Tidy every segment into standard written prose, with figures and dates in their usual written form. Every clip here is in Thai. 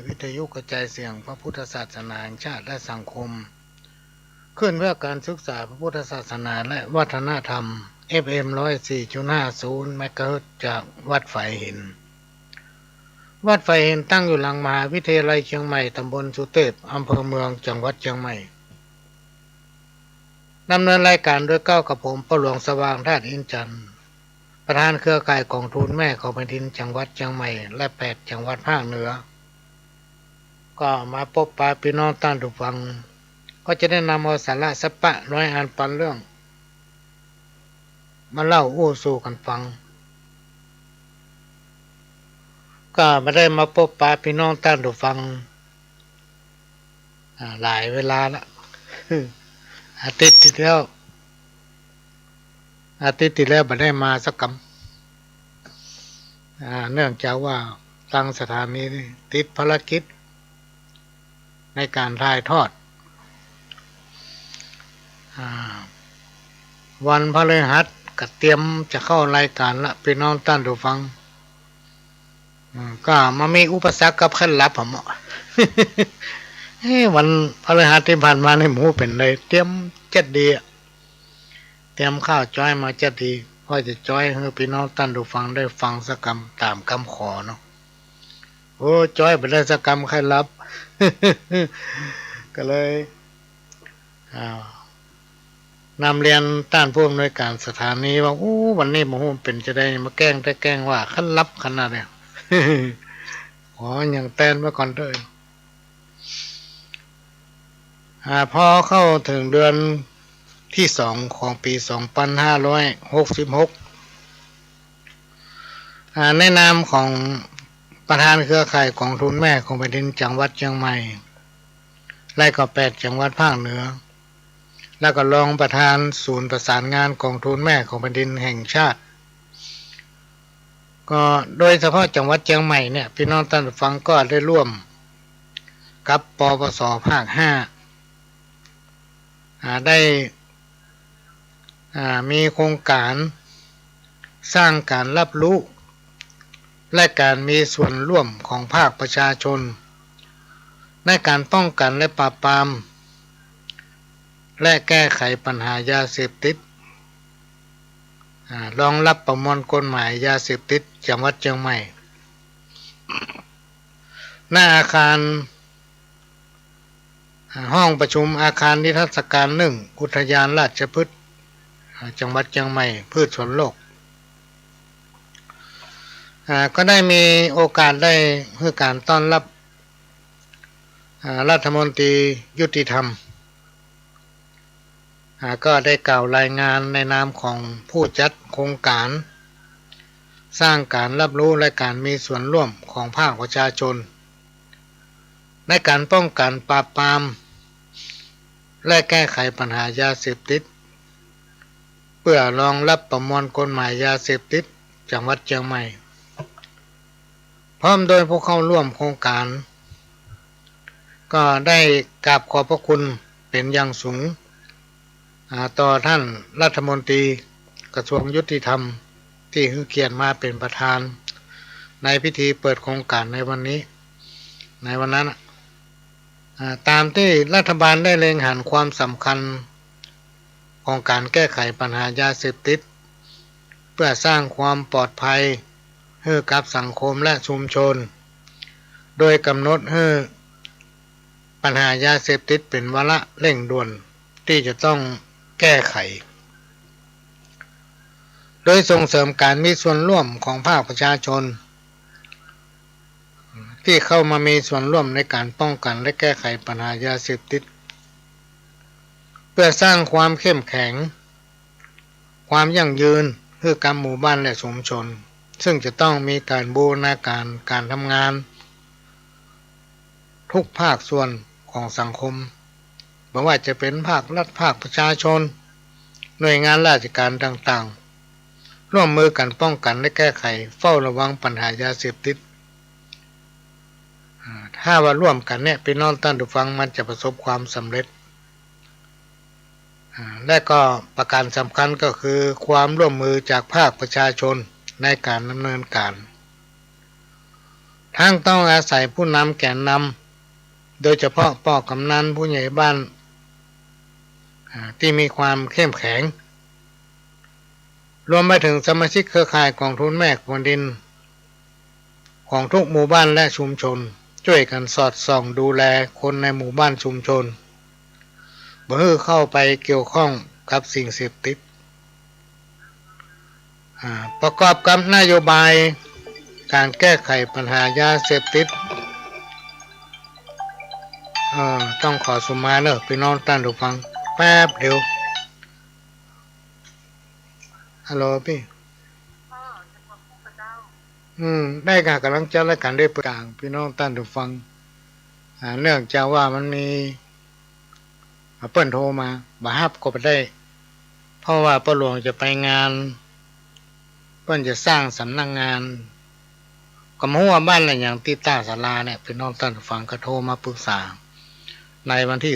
วิทยุกระจายเสียงพระพุทธศาสนาแห่งชาติและสังคมขึ้นเพื่อการศึกษาพระพุทธศาสนาและวัฒนธรรม FM 104.50 เมกะเฮิรตซ์จากวัดไฝหินวัดไฝหินตั้งอยู่หลังมหาวิทยาลัยเชียงใหม่ตำบลสุเทพอำเภอเมืองจังหวัดเชียงใหม่ดำเนินรายการโดยก้าวกับผมพ่อหลวงสว่างธาตุอินจันทร์ประธานเครือข่ายกองทุนแม่ของแผ่นดินจังหวัดเชียงใหม่และ8จังหวัดภาคเหนือก็มาพบปะพี่น้องท่านผู้ฟังก็จะได้นำเอาสาระสัพพะน้อยอ่านปันเรื่องมาเล่าอู้สู่กันฟังก็ไม่ได้มาพบปะพี่น้องท่านผู้ฟังหลายเวลาละอาทิตย์ที่แล้วไม่ได้มาสักคำเนื่องจากว่าทางสถานีติดภารกิจในการถ่ายทอดวันพฤหัสก็เตรียมจะเข้ารายการละพี่น้องท่านผู้ฟังก็มามีอุปสรรคกับขั้นลับผม วันพฤหัสที่ผ่านมาในหมูเป็นเลยเตรียมจัดดีเตรียมข้าวจ้อยมาจัดดีก็จะจ้อยให้พี่น้องท่านผู้ฟังได้ฟังสักคำตามคำขอเนาะโอ้จ้อยไปได้สักคำใครรับ ก็เลยนำเรียนต้านผู้อำนวยการสถานีว่าวันนี้หมูเป็นจะได้มาแกล้งว่าขั้นลับขนาดเนี่ย อ๋ออย่างแตนไว้ก่อนเลยพอเข้าถึงเดือนที่2ของปี2566ในนามของประธานเครือข่ายกองทุนแม่ของแผ่นดินจังหวัดเชียงใหม่และก็8จังหวัดภาคเหนือแล้วก็รองประธานศูนย์ประสานงานกองทุนแม่ของแผ่นดินแห่งชาติก็โดยเฉพาะจังหวัดเชียงใหม่เนี่ยพี่น้องท่านฟังก็ได้ร่วมกับปปส.ภาค5ได้มีโครงการสร้างการรับรู้และการมีส่วนร่วมของภาคประชาชนในการป้องกันและปราบปรามและแก้ไขปัญหายาเสพติดรองรับประมวลกฎหมายยาเสพติดจังหวัดเชียงใหม่หน้าอาคารห้องประชุมอาคารนิทรรศการ1อุทยานราชพฤกษ์จังหวัดเชียงใหม่พืชสวนโลกก็ได้มีโอกาสได้ให้การต้อนรับรัฐมนตรียุติธรรมก็ได้กล่าวรายงานในนามของผู้จัดโครงการสร้างการรับรู้และการมีส่วนร่วมของภาคประชาชนในการป้องกันปราบปรามและแก้ไขปัญหายาเสพติดเพื่อรองรับประมวลกฎหมายยาเสพติดจังหวัดเชียงใหม่พร้อมโดยผู้เข้าร่วมโครงการก็ได้กราบขอบพระคุณเป็นอย่างสูงต่อท่านรัฐมนตรีกระทรวงยุติธรรมที่ให้เกียรติมาเป็นประธานในพิธีเปิดโครงการในวันนี้ในวันนั้นตามที่รัฐบาลได้เล็งเห็นความสำคัญของการแก้ไขปัญหายาเสพติดเพื่อสร้างความปลอดภัยให้กับสังคมและชุมชนโดยกำหนดให้ปัญหายาเสพติดเป็นวาระเร่งด่วนที่จะต้องแก้ไขโดยส่งเสริมการมีส่วนร่วมของภาคประชาชนที่เข้ามามีส่วนร่วมในการป้องกันและแก้ไขปัญหายาเสพติดเพื่อสร้างความเข้มแข็งความยั่งยืนให้กับหมู่บ้านและชุมชนซึ่งจะต้องมีการบูรณาการทำงานทุกภาคส่วนของสังคมไม่ว่าจะเป็นภาครัฐภาคประชาชนหน่วยงานราชการต่างๆร่วมมือกันป้องกันและแก้ไขเฝ้าระวังปัญหายาเสพติดถ้าว่าร่วมกันเนี่ยพี่น้องท่านผู้ฟังมันจะประสบความสำเร็จและก็ประการสำคัญก็คือความร่วมมือจากภาคประชาชนในการดำเนินการ ทั้งต้องอาศัยผู้นำแก่นนำโดยเฉพาะพ่อกำนันผู้ใหญ่บ้านที่มีความเข้มแข็งรวมไปถึงสมาชิกเครือข่ายกองทุนแม่ครัวดินของทุกหมู่บ้านและชุมชนช่วยกันสอดส่องดูแลคนในหมู่บ้านชุมชนบ่ให้เข้าไปเกี่ยวข้องกับสิ่งเสพติดประกอบกับนโยบายการแก้ไขปัญหายาเสพติดต้องขอสุมาเนอะพี่น้องท่านผู้ฟังแป๊บเดียวฮัลโหลพี่ได้การกำลังใจและการได้ประกาศพี่น้องท่านผู้ฟังเนื่องจากว่ามันมีเปิ้นโทรมาบ่ฮับก็ไปได้เพราะว่าป้าหลวงจะไปงานเปิ้นจะสร้างสำนักงานก็มาว่าบ้านอะไรอย่างที่ต้าศาลาเนี่ยพี่น้องท่านผู้ฟังก็โทรมาปรึกษาในวันที่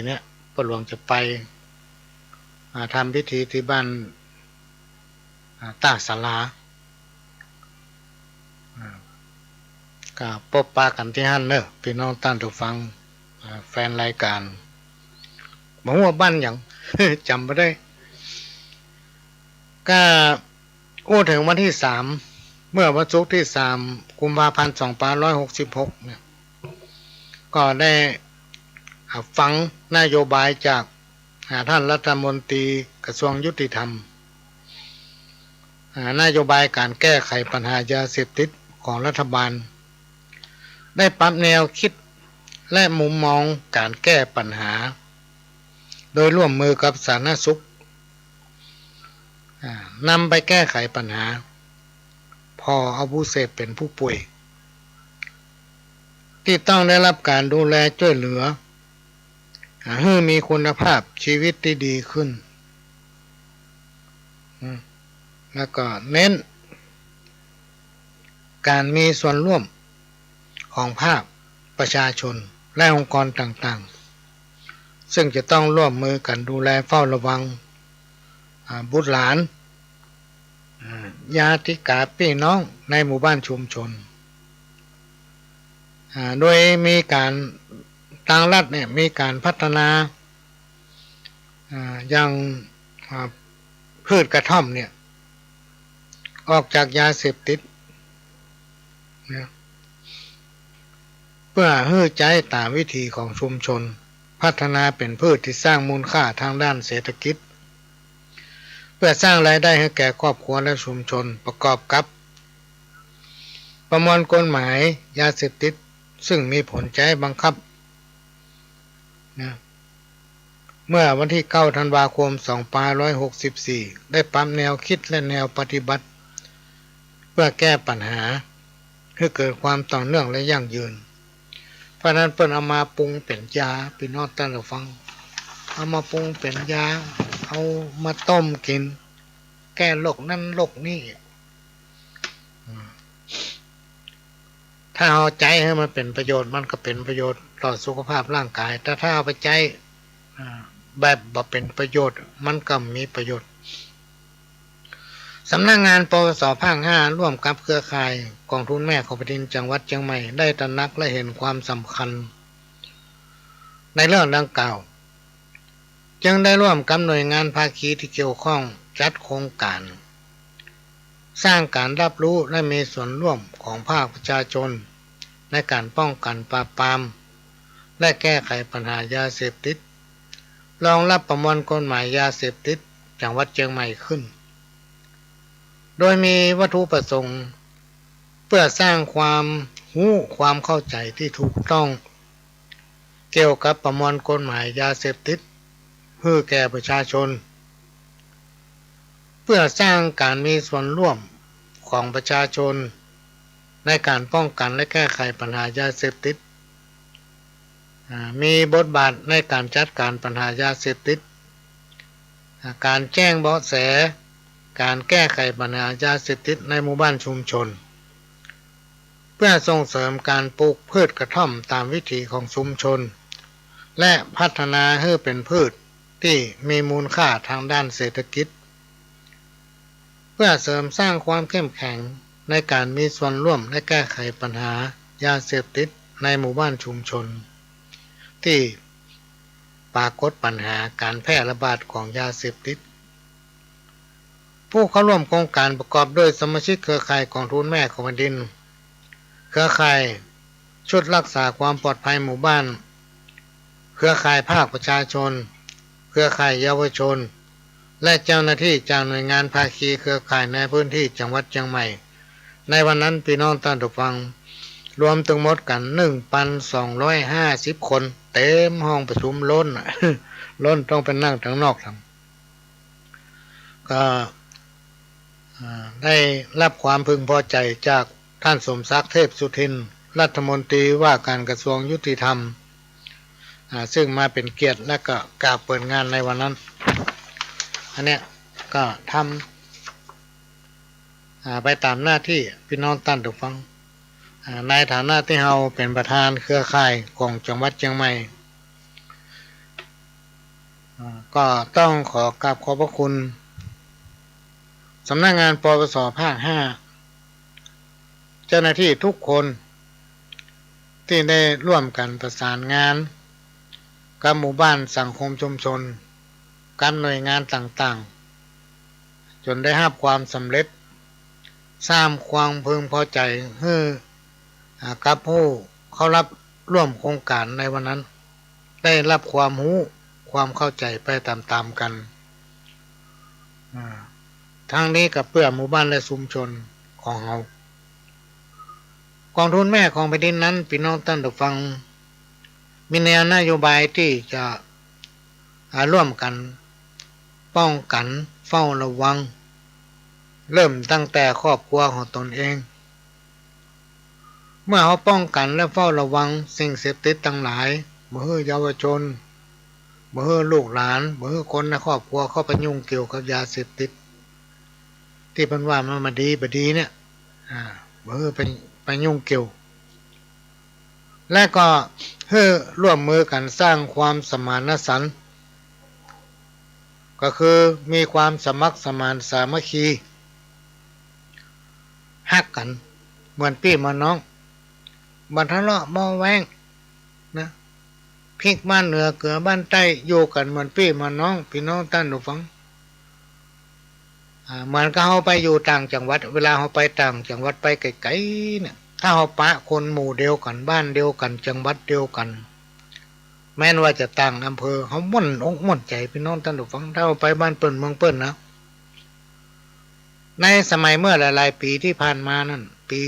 14เนี่ยป้าหลวงจะไปทำพิธีที่บ้านต้าศาลาก็พบปะกันที่นั่นเนอะพี่น้องท่านผู้ฟังแฟนรายการบอกว่าบ้านอย่าง จำไม่ได้ก็พูดถึงวันที่3เมื่อวันศุกร์ที่3 กุมภาพันธ์ 2566เนี่ยก็ได้ฟังนโยบายจากท่านรัฐมนตรีกระทรวงยุติธรรมนโยบายการแก้ไขปัญหายาเสพติดของรัฐบาลได้ปรับแนวคิดและมุมมองการแก้ปัญหาโดยร่วมมือกับสาธารณสุขนำไปแก้ไขปัญหาพอเอาผู้เสพเป็นผู้ป่วยที่ต้องได้รับการดูแลช่วยเหลือให้มีคุณภาพชีวิตที่ดีขึ้นแล้วก็เน้นการมีส่วนร่วมของภาคประชาชนและองค์กรต่างๆซึ่งจะต้องร่วมมือกันดูแลเฝ้าระวังบุตรหลานญาติกาพี่น้องในหมู่บ้านชุมชนโดยมีการทางรัฐเนี่ยมีการพัฒนาอย่างพืชกระท่อมเนี่ยออกจากยาเสพติดนะเพื่อให้ใจตามวิธีของชุมชนพัฒนาเป็นพืชที่สร้างมูลค่าทางด้านเศรษฐกิจเพื่อสร้างรายได้ให้แก่ครอบครัวและชุมชนประกอบกับประมวลกฎหมายยาเสพติดซึ่งมีผลใช้บังคับนะเมื่อวันที่9 ธันวาคม 2564ได้ปรับแนวคิดและแนวปฏิบัติเพื่อแก้ปัญหาให้เกิดความต่อเนื่องและยั่งยืนเพราะนั้นเพิ่นเอามาปรุงเป็นยาพี่น้องท่านผู้ฟังเอามาปรุงเป็นยาเอามาต้มกินแก้โรคนั่นโรคนี่ถ้าเอาใจให้มันเป็นประโยชน์มันก็เป็นประโยชน์ต่อสุขภาพร่างกายแต่ถ้าเอาไปใจแบบบ่เป็นประโยชน์มันก็มีประโยชน์สำนักงานปวสภาค 5ร่วมกับเครือข่ายกองทุนแม่ของแผ่นดินจังหวัดเชียงใหม่ได้ตระหนักและเห็นความสำคัญในเรื่องดังกล่าวจึงได้ร่วมกับหน่วยงานภาคีที่เกี่ยวข้องจัดโครงการสร้างการรับรู้และมีส่วนร่วมของภาคประชาชนในการป้องกันปราบปรามและแก้ไขปัญหายาเสพติดรองรับประมวลกฎหมายยาเสพติดจังหวัดเชียงใหม่ขึ้นโดยมีวัตถุประสงค์เพื่อสร้างความรู้ความเข้าใจที่ถูกต้องเกี่ยวกับประมวลกฎหมายยาเสพติดเพื่อแก่ประชาชนเพื่อสร้างการมีส่วนร่วมของประชาชนในการป้องกันและแก้ไขปัญหายาเสพติดมีบทบาทในการจัดการปัญหายาเสพติดการแจ้งเบาะแสการแก้ไขปัญหายาเสพติดในหมู่บ้านชุมชนเพื่อส่งเสริมการปลูกพืชกระท่อมตามวิถีของชุมชนและพัฒนาให้เป็นพืชที่มีมูลค่าทางด้านเศรษฐกิจเ พื่อเสริมสร้างความเข้มแข็งในการมีส่วนร่วมและแก้ไขปัญหายาเสพติดในหมู่บ้านชุมชนที่ปรากฏปัญหาการแพร่ระบาดของยาเสพติดผู้เข้าร่วมโครงการประกอบด้วยสมาชิกเครือข่ายกองทุนแม่ของแผ่นดินเครือข่ายชุดรักษาความปลอดภัยหมู่บ้านเครือข่ายภาคประชาชนเครือข่ายเยาวชนและเจ้าหน้าที่จากหน่วยงานภาคีเครือข่ายในพื้นที่จังหวัดเชียงใหม่ในวันนั้นพี่น้องท่านผู้ฟังรวมทั้งหมดกัน 1,250 คนเต็มห้องประชุมล้น ล้นต้องเป็นนั่งทางนอกครับก็ได้รับความพึงพอใจจากท่านสมศักดิ์เทพสุทินรัฐมนตรีว่าการกระทรวงยุติธรรมซึ่งมาเป็นเกียรติและก็กล่าวเปิดงานในวันนั้นอันเนี้ยก็ทำไปตามหน้าที่พี่น้องท่านผู้ฟังในฐานะที่เราเป็นประธานเครือข่ายของจังหวัดเชียงใหม่ก็ต้องขอกราบขอบพระคุณสำนักงานปปส.ภาค 5เจ้าหน้าที่ทุกคนที่ได้ร่วมกันประสานงานกับหมู่บ้านสังคมชุมชนกับหน่วยงานต่างๆจนได้รับความสำเร็จสร้างความพึงพอใจให้กับผู้เข้ารับร่วมโครงการในวันนั้นได้รับความรู้ความเข้าใจไปตามๆกันทั้งนี้กับเพื่อหมู่บ้านและชุมชนของเรากองทุนแม่ของแผ่นดินนั้นพี่น้องท่านผู้ฟังมีแนวนโยบายที่จะร่วมกันป้องกันเฝ้าระวังเริ่มตั้งแต่ครอบครัวของตนเองเมื่อเขาป้องกันและเฝ้าระวังสิ่งเสพติดทั้งหลายบ่ให้เยาวชนบ่ให้ลูกหลานบ่ให้คนในครอบครัวเข้าไปยุ่งเกี่ยวกับยาเสพติดที่เพิ่นว่ามันมาดีบ่ดีเนี่ยบ่ให้ไปยุ่งเกี่ยวและก็ให้ร่วมมือกันสร้างความสมานฉันท์ก็คือมีความสมัครสมานสามัคคีฮักกันเหมือนพี่เหมือนน้องบันทะเลาะเบาแวงนะพริกบ้านเหนือเกลือบ้านใต้อยู่กันเหมือนพี่เหมือนน้องพี่น้องท่านผู้ฟังเหมือนกับเขาไปอยู่ต่างจังหวัดเวลาเขาไปต่างจังหวัดไปไกลๆเนี่ยถ้าเขาปะคนหมู่เดียวกันบ้านเดียวกันจังหวัดเดียวกันแม้นว่าจะต่างอำเภอเขาม่วนอกม่วนใจพี่น้องท่านผู้ฟังถ้าเขาไปบ้านเปิ้นเมืองเปิ้นนะในสมัยเมื่อหลายๆปีที่ผ่านมานั่นปี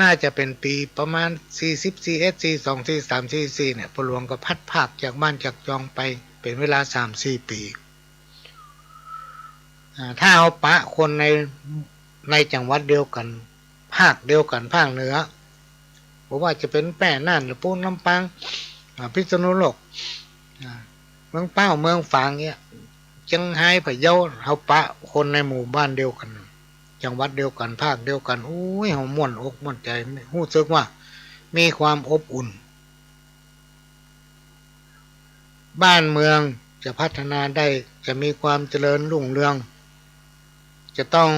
น่าจะเป็นปีประมาณ40 41 42 43 44เนี่ยพลหลวงก็พัดภาคจากบ้านจากจองไปเป็นเวลา 3-4 ปีถ้าเอาปะคนในจังหวัดเดียวกันภาคเดียวกันภาคเหนือบอกว่าจะเป็นแป้น่านหรือปูนลำปางพิษณุโลกเมืองเป้าเมืองฝางเนี่ยจังไห้พะเยาเอาปะคนในหมู่บ้านเดียวกันจังหวัดเดียวกันภาคเดียวกันโอ้ยเขาม่วนอกม่วนใจรู้สึกว่ามีความอบอุ่นบ้านเมืองจะพัฒนาได้จะมีความเจริญรุ่งเรืองจะต้อง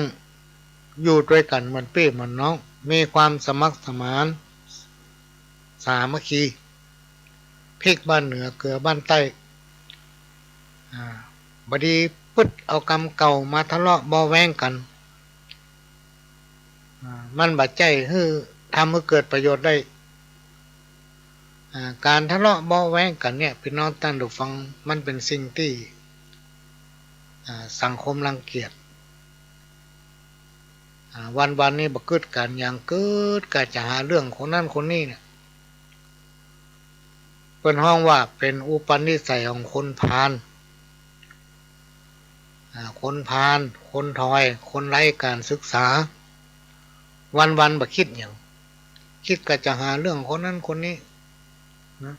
อยู่ด้วยกันเหมือนพี่เหมือนน้องมีความสมัครสมานสามัคคีพริกบ้านเหนือเกลือบ้านใต้บดีปึ๊ดเอากรรมเก่ามาทะเลาะเบาแวงกันมันบาดใจให้ทำให้เกิดประโยชน์ได้การทะเลาะเบาแวงกันเนี่ยพี่น้องท่านผู้ฟังมันเป็นสิ่งที่สังคมรังเกียจวันนี้บักเกิดกันอย่างเกิดการจะหาเรื่องคนนั้นคนนี้เนี่ยเป็นห้องว่าเป็นอุปนิสัยของคนพาลคนถอยคนไร้การศึกษาวันบักคิดอย่างคิดก็จะหาเรื่องคนนั้นคนนี้นะ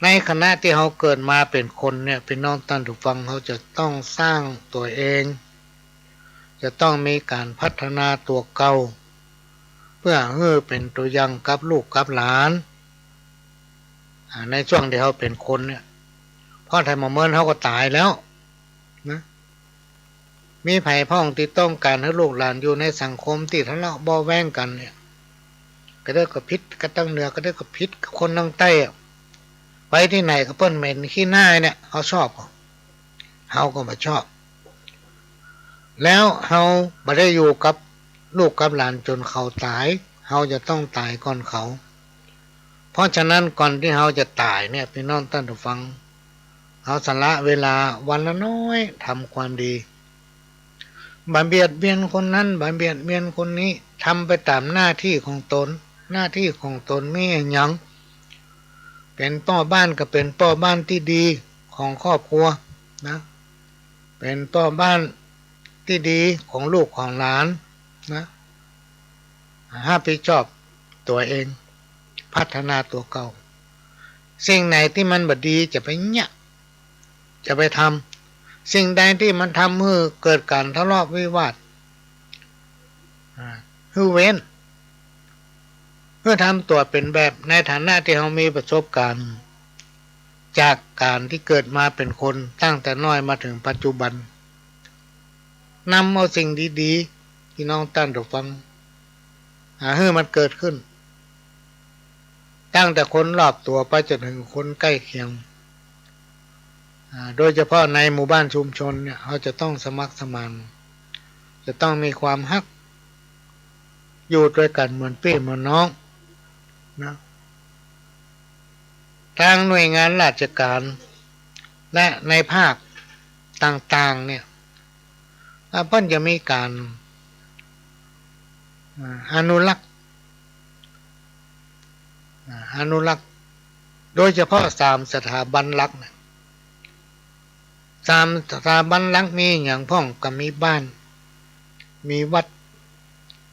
ในขณะที่เขาเกิดมาเป็นคนเนี่ยเป็นน้องท่านผู้ฟังเขาจะต้องสร้างตัวเองจะต้องมีการพัฒนาตัวเก่าเพื่อให้เป็นตัวอย่างกับลูกกับหลานในช่วงที่เขาเป็นคนเนี่ยเพราะไทยมาเมินเขาก็ตายแล้วนะ มีไผ่พ้องที่ต้องการให้ลูกหลานอยู่ในสังคมที่ทะเลาะเบาะแว้งกันเนี่ยก็ได้กับพิษก็ตั้งเหนือก็ได้กับพิษคนตั้งใต้ไปที่ไหนก็เปิ้นเหม็นขี้หน้าเนี่ยเขาชอบเฮาก็ไม่ชอบแล้วเฮาไม่ได้อยู่กับลูกกับหลานจนเขาตายเฮาจะต้องตายก่อนเขาเพราะฉะนั้นก่อนที่เฮาจะตายเนี่ยพี่น้องท่านผู้ฟังเฮาสละเวลาวันละน้อยทำความดีบ่เบียดเบียนคนนั้นบ่เบียดเบียนคนนี้ทำไปตามหน้าที่ของตนหน้าที่ของตนมีหยังเป็นพ่อบ้านก็เป็นพ่อบ้านที่ดีของครอบครัวนะเป็นพ่อบ้านที่ดีของลูกของหลานนะห้าผิดชอบตัวเองพัฒนาตัวเก่าสิ่งไหนที่มันบดีจะไปเนี่ยจะไปทำสิ่งใดที่มันทำให้เกิดการทะเลาะวิวาทฮือเว้นเพื่อทำตัวเป็นแบบในฐานะที่เรามีประสบการณ์จากการที่เกิดมาเป็นคนตั้งแต่น้อยมาถึงปัจจุบันนำเอาสิ่งดีๆที่น้องตั้งใจฟังให้มันเกิดขึ้นตั้งแต่คนรอบตัวไปจนถึงคนใกล้เคียงโดยเฉพาะในหมู่บ้านชุมชนเนี่ยเขาจะต้องสมัครสมานจะต้องมีความฮักอยู่ด้วยกันเหมือนพี่เหมือนน้องนะทางหน่วยงานราชการและในภาคต่างๆเนี่ยเพิ่นจะมีการอนุรักษ์โดยเฉพาะ3 สถาบันหลักเนี่ย3 สถาบันหลักมีอย่างพ้องกับมีบ้านมีวัด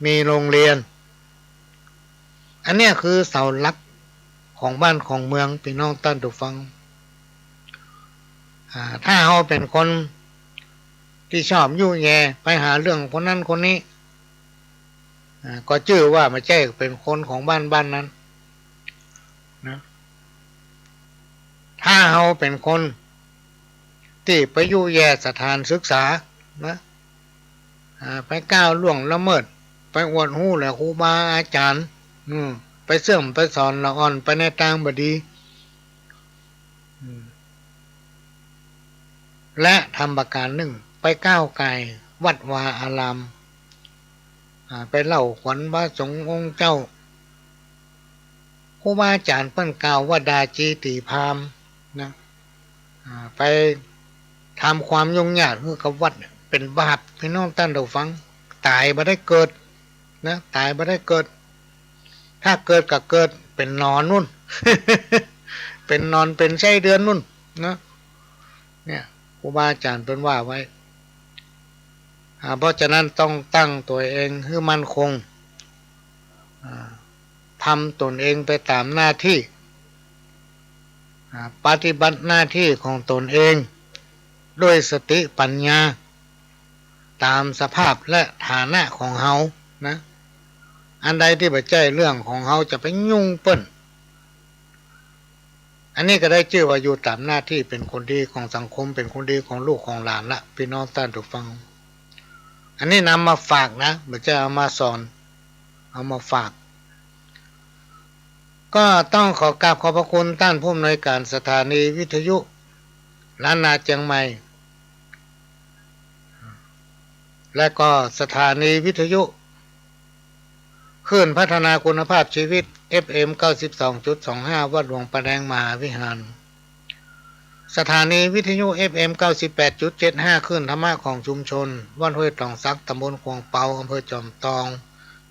มีโรงเรียนอันเนี้ยคือเสาหลักของบ้านของเมืองพี่น้องท่านผู้ฟังถ้าเราเป็นคนที่ชอบยุ่งแย่ไปหาเรื่องคนนั้นคนนี้ก็ชื่อว่าไม่ใช่เป็นคนของบ้านนั้นนะถ้าเราเป็นคนที่ไปยุ่งแย่สถานศึกษานะไปก้าวล่วงละเมิดไปอวดหู้แหละครูบาอาจารย์ไปเสื่อมไปสอนละอ่อนไปในทางบดีและทำประการหนึ่งไปก้าวไก่วัดวาอารามไปเล่าขวัญว่าสงฆ์องค์เจ้าครูบาอาจารย์เปิ้นกล่าวว่าดาจีติพามนะไปทำความยุ่งยากให้กับวัดเป็นบาปพี่น้องท่านเราฟังตายบ่ได้เกิดนะตายบ่ได้เกิดถ้าเกิดก็เกิดเป็นนอนนู่น เป็นนอนเป็นไส้เดือนนู่นนะเนี่ยครูบาอาจารย์เป็นว่าไว้เพราะฉะนั้นต้องตั้งตัวเองให้มั่นคงทำตนเองไปตามหน้าที่ปฏิบัติหน้าที่ของตนเองด้วยสติปัญญาตามสภาพและฐานะของเฮานะอันใดที่บ่ใช่เรื่องของเฮาจะไปยุ่งเปิ้นอันนี้ก็ได้ชื่อว่าอยู่ตามหน้าที่เป็นคนดีของสังคมเป็นคนดีของลูกของหลานละพี่น้องท่านผู้ฟังอันนี้นำมาฝากนะไม่ใช่เอามาสอนเอามาฝากก็ต้องขอกราบขอบพระคุณท่านผู้อำนวยการสถานีวิทยุล้านนาเชียงใหม่และก็สถานีวิทยุคลื่นพัฒนาคุณภาพชีวิต FM 92.25 วัดหลวงประแดงมหาวิหารสถานีวิทยุ FM 98.75 คลื่นธรรมะของชุมชนวัดห้วยตองซักตำบลขวงเปาอำเภอจอมทอง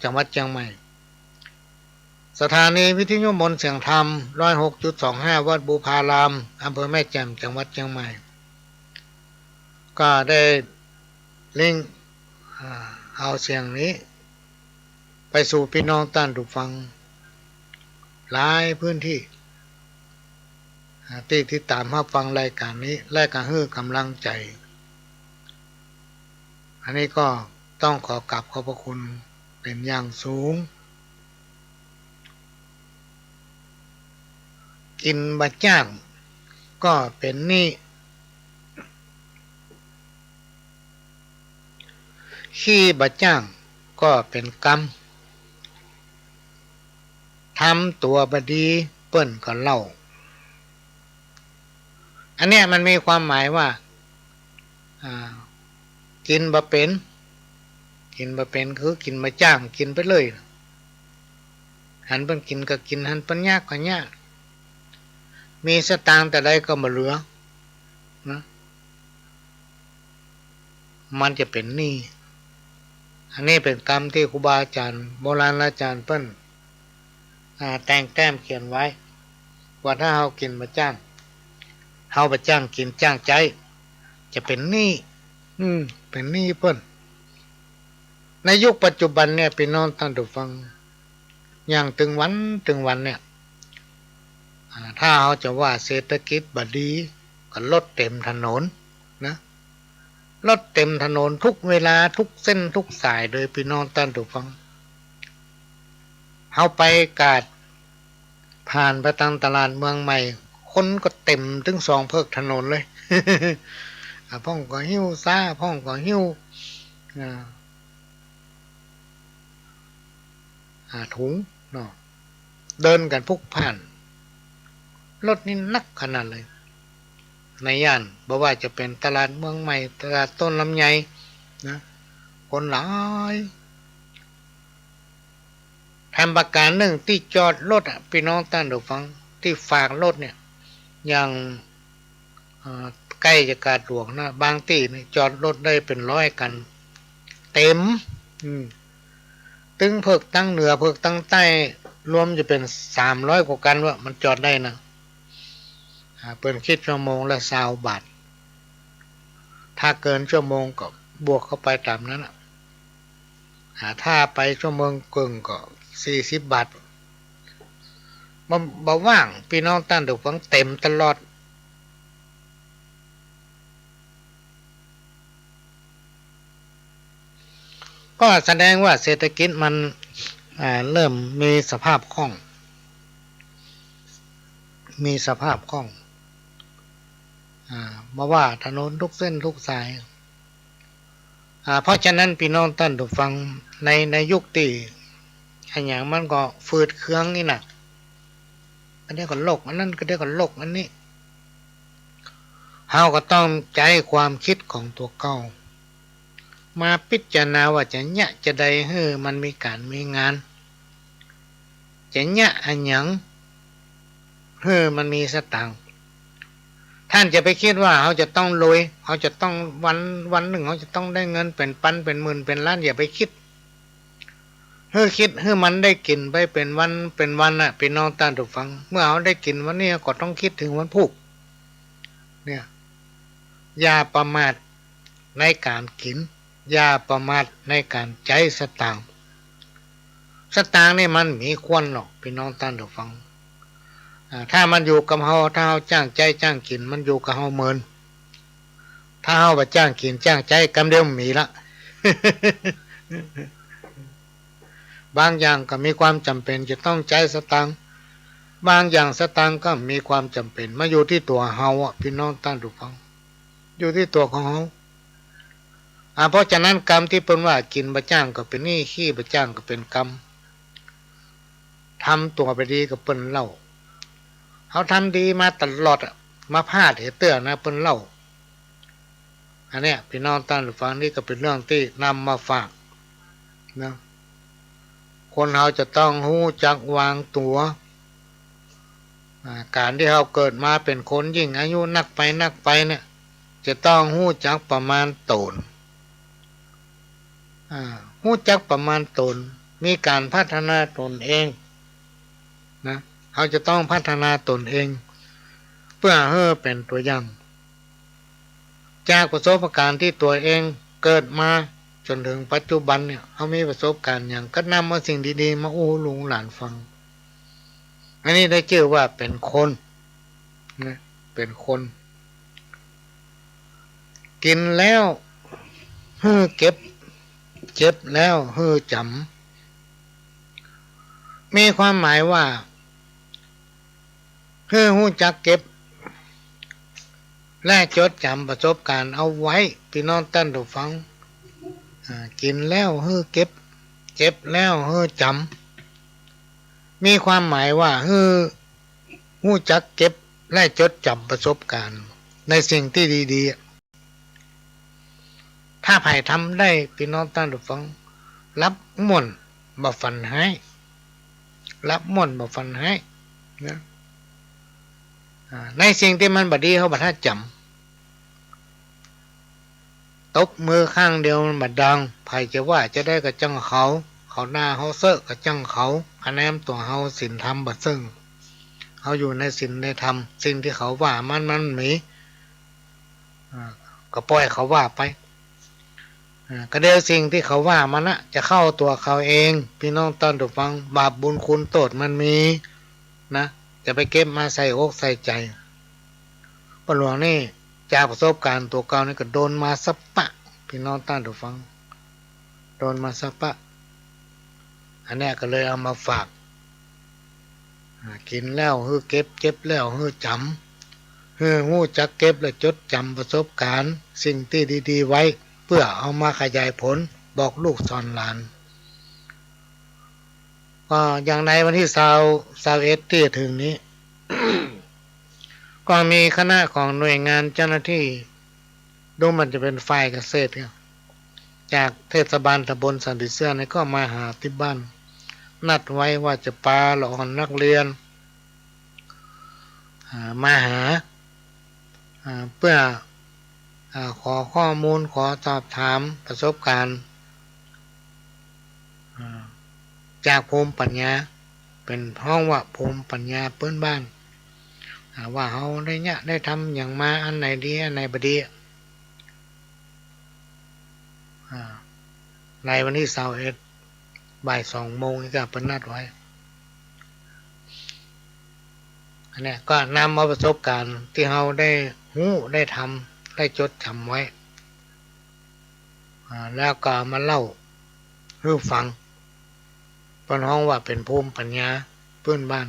จังหวัดเชียงใหม่สถานีวิทยุมนต์เสียงธรรม 106.25 วัดบูพารามอำเภอแม่แจ่มจังหวัดเชียงใหม่ก็ได้ลิงก์เอาเสียงนี้ไปสู่พี่น้องท่านผู้ฟังหลายพื้นที่ที่ตามรับฟังรายการนี้และก็ให้กำลังใจอันนี้ก็ต้องขอกราบขอบพระคุณเป็นอย่างสูงกินบะจ้างก็เป็นหนี้ ขี้บะจ้างก็เป็นกรรมทำตัวบดีเปิ้นก็เล่าอันเนี้ยมันมีความหมายว่ากินบะเป็นคือกินบะจ้างกินไปเลยหันเปิ้นกินก็กินหันเปิ้นยากก็ยากมีสตางค์แต่ใดก็บ่เหลือนะมันจะเป็นหนี้อันนี้เป็นกรรมที่ครูบาอาจารย์โบราณอาจารย์เปิ้นแต่งแต้มเขียนไว้ว่าถ้าเฮากินบะจ้างเฮาบะจ้างกินจ้างใจจะเป็นหนี้เป็นหนี้เปิ้นในยุคปัจจุบันเนี่ยพี่น้องท่านผู้ฟังอย่างถึงวันเนี่ยถ้าเขาจะว่าเศรษฐกิจบดีก็รถเต็มถนนนะรถเต็มถนนทุกเวลาทุกเส้นทุกสายโดยพี่น้องท่านผู้ฟังเขาไปกาดผ่านไปทางตลาดเมืองใหม่คนก็เต็มถึง2 เพิกถนนเลย พ่องก็หิ้วซ่าพ่องก็หิ้วถุงเนาะเดินกันพลุกผ่านรถนี่นักขนาดเลยในย่านบ่ว่าจะเป็นตลาดเมืองใหม่ตลาดต้นลำไยนะคนหลายแถมประการหนึ่งที่จอดรถพี่น้องท่านผู้ฟังที่ฝากรถเนี่ยอย่างใกล้จะกาดหลวงนะบางที่นี่จอดรถได้เป็น100 กันเต็มตึงเพิกตั้งเหนือเพิกตั้งใต้รวมจะเป็น300 กว่ากันว่ามันจอดได้นะเปิดคิดชั่วโมงละ20 บาทถ้าเกินชั่วโมงก็บวกเข้าไปตามนั้นถ้าไปชั่วโมงกึ่งก็40 บาทมันบ่ว่างพี่น้องท่านผู้ฟังเต็มตลอดก็แสดงว่าเศรษฐกิจมันเริ่มมีสภาพคล่องมาว่าถนนทุกเส้นทุกสายเพราะฉะนั้นพี่น้องท่านผู้ฟังในยุคที่อันอย่างมันก็ฝืดเครื่องนี่นะอันนี้ก็โลกอันนั้นก็ได้ก็โลกอันนี้เฮาก็ต้องใจความคิดของตัวเก่ามาพิจารณาว่าจะเนี่ยจะใดให้มันมีการมีงานจะเนี่ยอันหยังให้มันมีสตางค์ท่านจะไปคิดว่าเขาจะต้องรวยเขาจะต้องวันหนึ่งเขาจะต้องได้เงินเป็นพันเป็นหมื่นเป็นล้านอย่าไปคิดคิดให้มันได้กินไปเป็นวันน่ะเป็นน้องท่านผู้ฟังเมื่อเขาได้กินวันนี้ก็ต้องคิดถึงวันพุกเนี่ยอย่าประมาทในการกินอย่าประมาทในการใจสตางค์นี่มันมีควรหรอกพี่น้องท่านผู้ฟังถ้ามันอยู่กับเฮาถ้าเฮาจ้างใจจ้างกินมันอยู่กับเฮาเมินถ้าเฮาบ่จ้างกินจ้างใจกำเดียวมีละ บางอย่างก็มีความจำเป็นจะต้องใจสตางค์บางอย่างสตางค์ก็มีความจำเป็นมาอยู่ที่ตัวเฮาพี่น้องท่านผู้ฟังอยู่ที่ตัวของเฮาเพราะฉะนั้นกรรมที่เปิ้นว่ากินบ่จ้างก็เป็นหนี้ขี้บ่จ้างก็เป็นกรรมทำตัวไปดีก็เปิ้นเล่าเขาทำดีมาตลอดมาพลาดเหตุเตือนนะเปิ้นเล่าอันเนี้ยพี่น้องท่านผู้ฟังนี่ก็เป็นเรื่องที่นำมาฝากนะคนเราจะต้องรู้จักวางตัวการที่เราเกิดมาเป็นคนยิ่งอายุนักไปเนี่ยจะต้องรู้จักประมาณตนรู้จักประมาณตนมีการพัฒนาตนเองนะเขาจะต้องพัฒนาตนเองเพื่อให้เป็นตัวอย่างจากประสบการณ์ที่ตัวเองเกิดมาจนถึงปัจจุบันเนี่ยเขามีประสบการณ์อย่างก็นำเอาสิ่งดีๆมาอู้ลุงหลานฟังอันนี้ได้ชื่อว่าเป็นคนนะเป็นคนกินแล้วเก็บเจ็บแล้วจำมีความหมายว่าหู้จักเก็บและจดจำประสบการณ์เอาไว้พี่น้องท่านผู้ฟัง กินแล้วเฮ้อเก็บเจ็บแล้วเฮ้อจำมีความหมายว่าเฮ้อหู้จักเก็บและจดจำประสบการณ์ในสิ่งที่ดีๆถ้าไผ่ทำได้พี่น้องท่านผู้ฟังรับม่วนบ่ฝันให้รับม่วนบ่ฝันให้นะในสิ่งที่มันบดีเขาบัดถ้าจำตบมือข้างเดียวมันบัดดังไผ่จะว่าจะได้กับจังเขาหน้าเขาเซอะกับจังเขาคะแนนตัวเขาศีลธรรมบัดซึ่งเขาอยู่ในศีลในธรรมสิ่งที่เขาว่ามันมีก็ปล่อยเขาว่าไปก็เดี๋ยวสิ่งที่เขาว่ามันนะจะเข้าตัวเขาเองพี่น้องตอนถูกฟังบาปบุญคุณโทษมันมีนะจะไปเก็บมาใส่อกใส่ใจปหลวงนี่จากประสบการณ์ตัวเก่านี่ก็โดนมาสัปปะพี่น้องต้านถูกฟังโดนมาสัปปะอันนี้ก็เลยเอามาฝากกินแล้วฮือเก็บเจ็บแล้วฮือจำฮือหู้จักเก็บและจดจำประสบการณ์สิ่งที่ดีๆไว้เพื่อเอามาขยายผลบอกลูกสอนหลานก็อย่างในวันที่21ที่ถึงนี้ ก็มีคณะของหน่วยงานเจ้าหน้าที่ดูมันจะเป็นฝ่ายเกษตรจากเทศบาลตำบลสันติเสื้อนี่ก็มาหาที่บ้านนัดไว้ว่าจะปาหลอนนักเรียนมาหาเพื่อขอข้อมูลขอสอบถามประสบการณ์จากภูมิปัญญาเป็นห้องว่าภูมิปัญญาเพื่อนบ้านว่าเขาได้เนี่ยได้ทำอย่างมาอันไหนดีอันไหนบดีในวันที่21บ่าย2 โมงนี่ก็เป็นนัดไว้อันนี้ก็นำมาประสบการณ์ที่เขาได้หู้ได้ทำได้จดจำไว้แล้วก็มาเล่าให้ฟังเป็นห้องว่าเป็นภูมิปัญญาเพื่อนบ้าน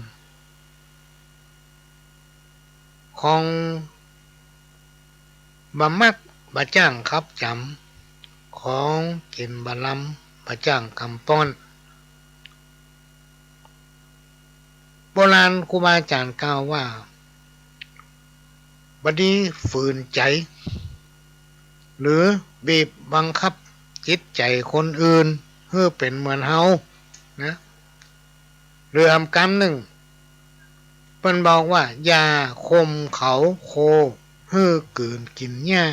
ของบะมักบะจ้างครับจำของกินบะลำบะจ้างคำป้อนโบราณครูบาอาจารย์กล่าวว่าบดีฝืนใจหรือบีบบังคับจิตใจคนอื่นเพื่อเป็นเหมือนเฮานะเรือคำหนึ่งเพิ่นบอกว่าอย่าคมเขาโคเพื่อกืนกินหญ้า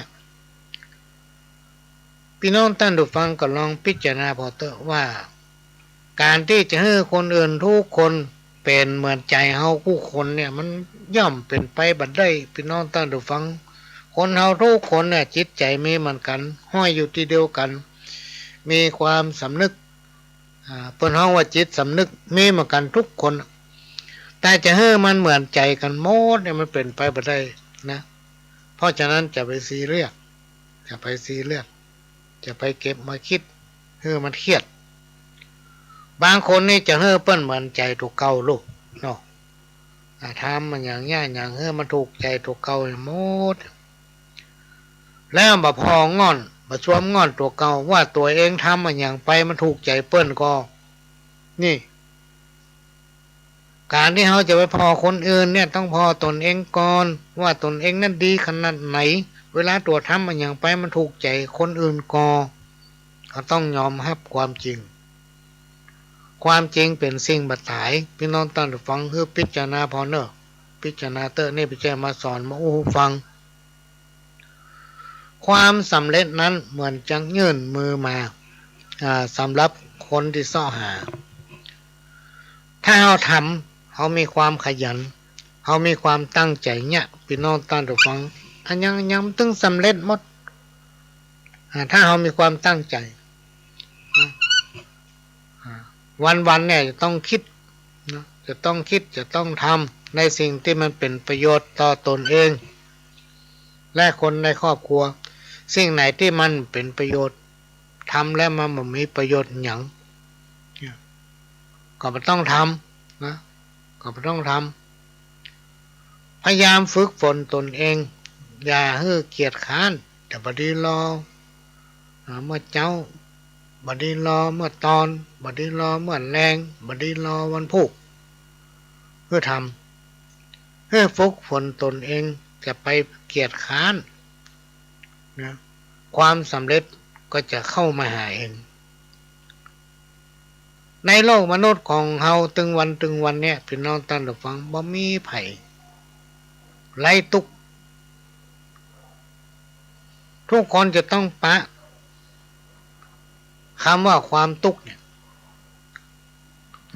พี่น้องท่านผู้ฟังก็ลองพิจารณาพอเถอะว่าการที่จะให้คนอื่นทุกคนเป็นเหมือนใจเฮาผู้คนเนี่ยมันย่อมเป็นไปบัดได้พี่น้องท่านผู้ฟังคนเฮาทุกคนเนี่ยจิตใจมีเหมือนกันห้อยอยู่ที่เดียวกันมีความสำนึกเพิ่นเฮาว่าจิตสำนึกมีเหมือนกันทุกคนแต่จะให้มันเหมือนใจกันหมดเนี่ยมันเป็นไปบัดได้นะเพราะฉะนั้นจะไปซีเรียสจะไปเก็บมาคิดให้มันเครียดบางคนนี่จะเฮ้อเปิ้นเหมือนใจถูกเก่าลูกเนาะทำมันอย่างเงี้ยอย่างเฮ้อมันถูกใจถูกเก่าหมดแล้วบ่พองอนบ่ชวมงอนตัวเก่าว่าตัวเองทำมันอย่างไปมันถูกใจเปิ้นก็นี่การที่เขาจะไปพอคนอื่นเนี่ยต้องพอตนเองก่อนว่าตนเองนั้นดีขนาดไหนเวลาตัวทำมันอย่างไปมันถูกใจคนอื่นก็ต้องยอมรับความจริงเป็นสิ่งบัดตายพี่น้องตั้งแต่ฟังคือพิจารณาพอเนอะพิจารณาเตอร์นี่พิจารณามาสอนมาอู้ฟังความสำเร็จนั้นเหมือนจังยื่นมือมาสำหรับคนที่เสาะหาถ้าเราทำเขามีความขยันเขามีความตั้งใจเนี่ยพี่น้องตั้งแต่ฟังอันยังตึงสำเร็จหมดถ้าเขามีความตั้งใจวันเนี่ยจะต้องคิดนะจะต้องทำในสิ่งที่มันเป็นประโยชน์ต่อตนเองและคนในครอบครัวสิ่งไหนที่มันเป็นประโยชน์ทำแล้วมันไม่มีประโยชน์หยังก็ไม่ต้องทำนะก็ไม่ต้องทำพยายามฝึกฝนตนเองอย่าให้เกียจค้านแต่พอดีรอเมื่อเจ้า บัดนี้รอเมื่อตอนบัดนี้รอเมื่อแรงบัดนี้รอวันพุกเพื่อทำเพื่อฝึกฝนตนเองจะไปเกียจค้านนะความสำเร็จก็จะเข้ามาหาเองในโลกมนุษย์ของเฮาตึงวันเนี่ยพี่น้องท่านผู้ฟังบ่มีไผไล่ทุกข์ทุกคนจะต้องปะคำว่าความทุกข์เนี่ย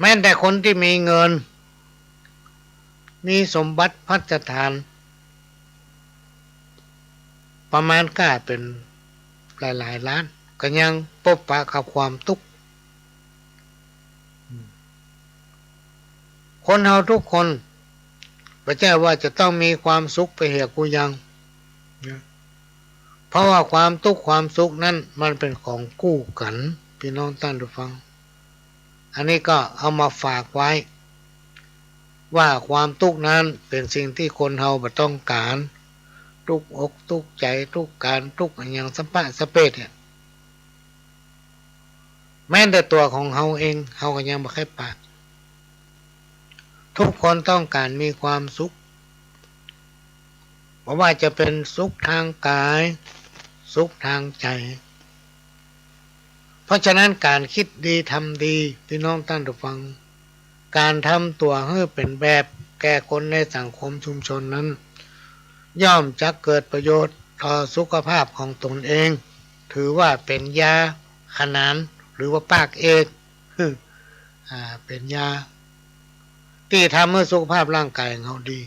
แม้แต่คนที่มีเงินมีสมบัติพัฒฐานประมาณก้าเป็นหลายล้านก็ยังพบปะกับความทุกข์คนเฮาทุกคนไม่ใช่ว่าจะต้องมีความสุขไปเหตุกูยังเพราะว่าความทุกข์ความสุขนั้นมันเป็นของคู่กันพี่น้องท่านผู้ฟังอันนี้ก็เอามาฝากไว้ว่าความทุกข์นั้นเป็นสิ่งที่คนเฮาบ่ต้องการทุกอกทุกใจทุกการทุกอย่างสัมปะสะเปดเนี่ยแม้แต่ตัวของเฮาเองเฮาก็ยังบ่เคยปะทุกคนต้องการมีความสุขเพราะว่าจะเป็นสุขทางกายสุขทางใจเพราะฉะนั้นการคิดดีทำดีพี่น้องท่านผู้ฟังการทำตัวให้เป็นแบบแก่คนในสังคมชุมชนนั้นย่อมจะเกิดประโยชน์ต่อสุขภาพของตนเองถือว่าเป็นยาขนานหรือว่าปากเอกเป็นยาที่ทำให้สุขภาพร่างกายของเราดี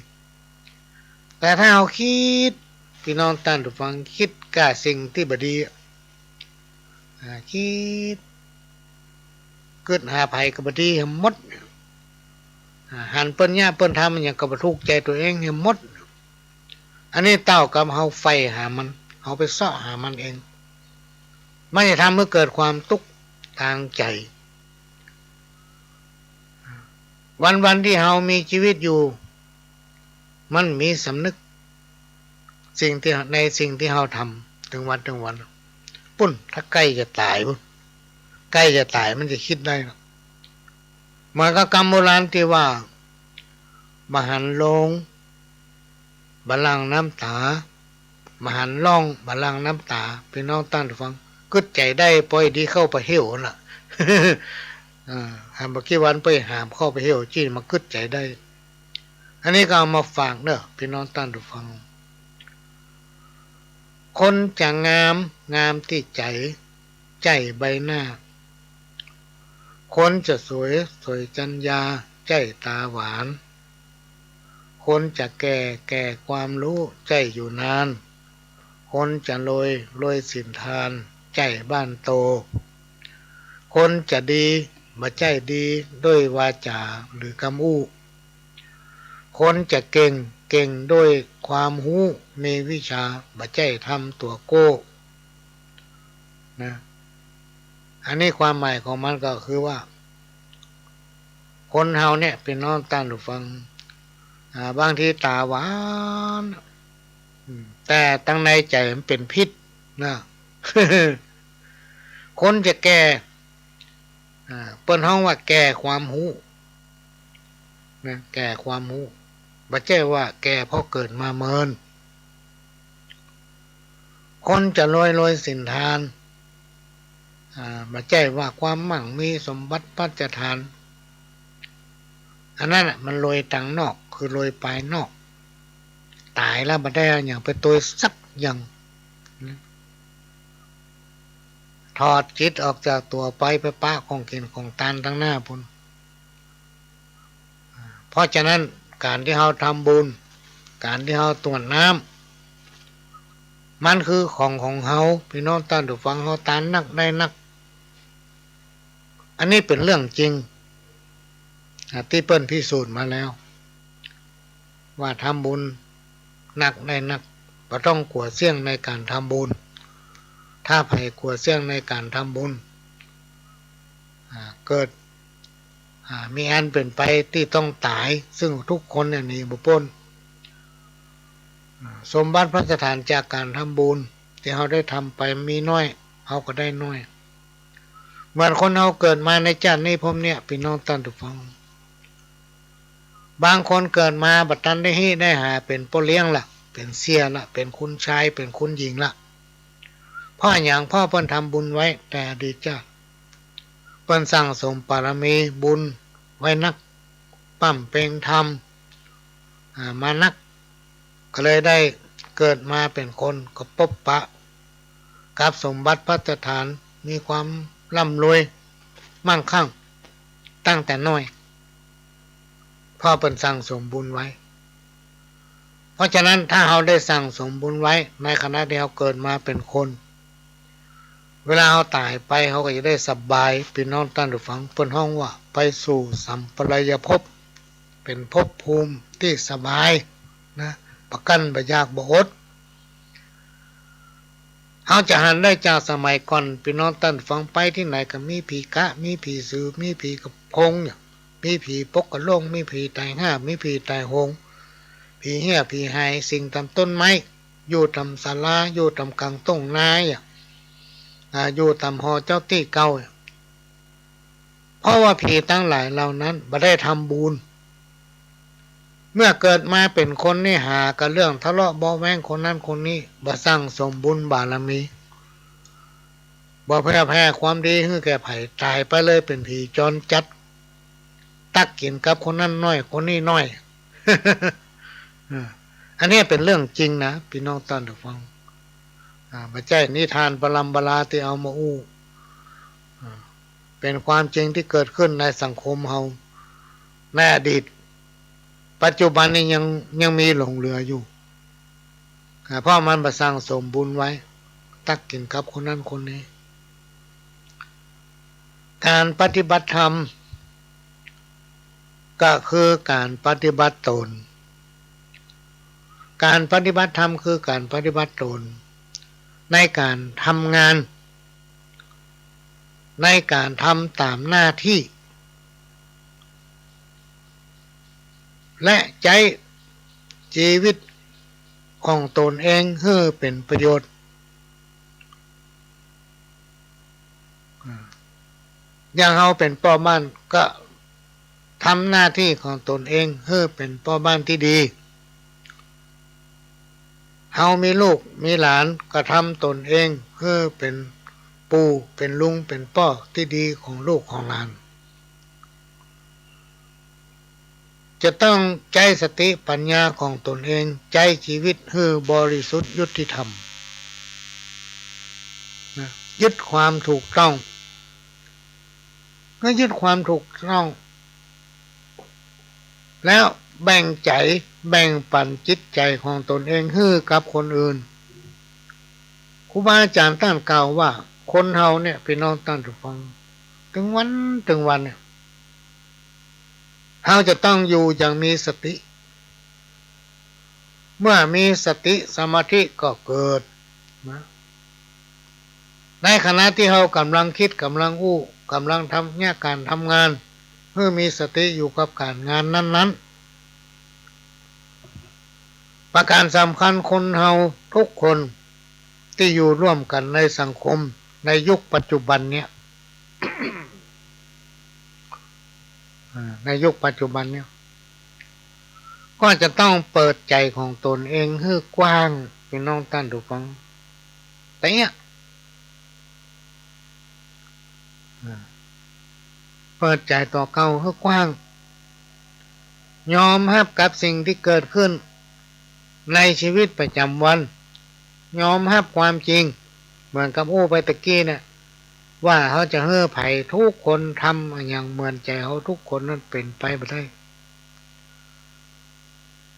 แต่ถ้าเราคิดพี่น้องท่านผู้ฟังคิดกับสิ่งที่บดีคิดเกิดหาภัยกับบดีให้หมดหันเปิ้นย่าเปิ้นทำมันอย่างกับทุกข์ใจตัวเองให้หมดอันนี้เต้ากับเฮาไฟหามันเฮาไปเสาะหามันเองไม่ได้ทำให้เกิดความทุกข์ทางใจวันที่เฮามีชีวิตอยู่มันมีสำนึกสิ่งที่ในสิ่งที่เฮาทำถึงวันปุ้นถ้าใกล้จะตายปุ้นใกล้จะตายมันจะคิดได้หรอกมันก็กรรมโบราณที่ว่ามหันลงบัลลังก์น้ำตามหันล่องบัลลังก์น้ำตาพี่น้องท่านผู้ฟังกึดใจได้ปล่อยดีเข้าไปเหี่ยวน่ะหามบ่กี่วันไปหามเข้าไปเหี่ยวจี้มากึดใจได้อันนี้ก็เอามาฝากเด้อพี่น้องท่านผู้ฟังคนจะงามที่ใจใบหน้าคนจะสวยจัญญาใจตาหวานคนจะแก่ความรู้ใจอยู่นานคนจะรวยสินทานใจบ้านโตคนจะดีบ่ใจดีด้วยวาจาหรือคำอู้คนจะเก่งด้วยความรู้มีวิชาบ่ใจทำตัวโก้นะอันนี้ความหมายของมันก็คือว่าคนเฮาเนี่ยเป็นน้องท่านผู้ฟังบางทีตาหวานแต่ตั้งในใจมันเป็นพิษนะคนจะแก่เปิ้นฮ้องว่าแก่ความรู้นะแก่ความรู้บ่ใช่ว่าแก่เพราะเกิดมาเมินคนจะรวยสินทานบ่ใช่ว่าความมั่งมีสมบัติพัฒฐานอันนั้นมันรวยทางนอกคือรวยภายนอกตายแล้วบ่ได้อย่างไปตัวสักอย่างถอดจิตออกจากตัวไปป้าของกินของทานทั้งหน้าพุ่นเพราะฉะนั้นการที่เราทำบุญการที่เราตรวจน้ำมันคือของเราพี่น้องท่านผู้ฟังเราทานนักได้นักอันนี้เป็นเรื่องจริงที่เปิ้นพิสูจน์มาแล้วว่าทำบุญนักได้นักบ่ต้องกลัวเสี่ยงในการทำบุญถ้าไผกลัวเสี่ยงในการทำบุญเกิดมีอันเป็นไปที่ต้องตายซึ่งทุกคนเนี่ยหนีบ่พ้นสมบัติพระสถานจากการทำบุญที่เราได้ทำไปมีน้อยเราก็ได้น้อย เหมือนคนเราเกิดมาในชาตินี้ผมเนี่ยพี่น้องท่านผู้ฟังบางคนเกิดมาบัดตันได้ได้หาเป็นพ่อเลี้ยงละเป็นเสียละเป็นคุณชายเป็นคุณหญิงละพ่ออย่างพ่อเพิ่นทำบุญไว้แต่อดีตชาติเพิ่นสั่งสมปารมีบุญไว้นักปั้มเป่งทำมานักก็เลยได้เกิดมาเป็นคนก็พบปะกับสมบัติพัฒฐานมีความร่ำรวยมั่งคั่งตั้งแต่น้อยพ่อเป็นสั่งสมบุญไว้เพราะฉะนั้นถ้าเราได้สั่งสมบุญไว้ในขณะที่เราเกิดมาเป็นคนเวลาเราตายไปเขาก็จะได้สบายพี่น้องท่านผู้ฟังเพิ่นห้องว่าไปสู่สัมปรายภพเป็นภพภูมิที่สบายนะประกันบ่ยากบ่อดเขาจะหันได้จากสมัยก่อนพี่น้องท่านฟังไปที่ไหนก็มีผีกะมีผีสือมีผีกระพงเนี่ยมีผีปกกระโลงมีผีตายห้ามีผีตายโหงผีเหี้ยผีหายสิ่งตามต้นไม้อยู่ตามศาลาอยู่ตามกลางต้งนาอยู่ตามหอเจ้าที่เก่าเพราะว่าผีทั้งหลายเหล่านั้นบ่ได้ทำบุญเมื่อเกิดมาเป็นคนนี่หากับเรื่องทะเลาะเบาแวงคนนั้นคนนี้บ่สร้างสมบุญบารมีบ่แผ่ความดีให้แก่ไผ่ตายไปเลยเป็นผีจรจัดตักกินกับคนนั้นน้อยคนนี้น้อย อันนี้เป็นเรื่องจริงนะพี่น้องท่านผู้ฟังไม่ใช่นิทานปรำปราที่เอามาอู้เป็นความจริงที่เกิดขึ้นในสังคมเฮาในอดีตปัจจุบันนี้ยังมีหลงเหลืออยู่เพราะมันประสร้างสมบุญไว้ตักกินกับคนนั้นคนนี้การปฏิบัติธรรมก็คือการปฏิบัติตนการปฏิบัติธรรมคือการปฏิบัติตนในการทำงานในการทำตามหน้าที่และใช้ชีวิตของตนเองให้เป็นประโยชน์อย่างเราเป็นพ่อบ้านก็ทำหน้าที่ของตนเองให้เป็นพ่อบ้านที่ดีเรามีลูกมีหลานก็ทำตนเองให้เป็นปู่เป็นลุงเป็นพ่อที่ดีของลูกของหลานจะต้องใช้สติปัญญาของตนเองใช้ชีวิตให้บริสุทธิ์ยุติธรรมยึดความถูกต้องก็ยึดความถูกต้องแล้วแบ่งใจแบ่งปันจิตใจของตนเองให้กับคนอื่นครูบาอาจารย์ท่านกล่าวว่าคนเฮาเนี่ยพี่น้องท่านผู้ฟังถึงวันเนี่ยเฮาจะต้องอยู่อย่างมีสติเมื่อมีสติสมาธิก็เกิดนะในขณะที่เฮากำลังคิดกำลังอู้กำลังทำเนี่ยการทำงานเพื่อมีสติอยู่กับการงานนั้นๆประการสำคัญคนเฮาทุกคนที่อยู่ร่วมกันในสังคมในยุคปัจจุบันเนี่ย ในยุคปัจจุบันเนี่ยก็จะต้องเปิดใจของตนเองให้กว้างพี่น้องท่านผู้ฟังแต่เนี่ยเปิดใจต่อเก่าให้กว้างยอมรับกับสิ่งที่เกิดขึ้นในชีวิตประจำวันยอมรับความจริงเหมือนกับไปตะกี้เนี่ยว่าเขาจะให้ไผ่ทุกคนทำอย่างเหมือนใจเขาทุกคนนั้นเป็นไปไม่ได้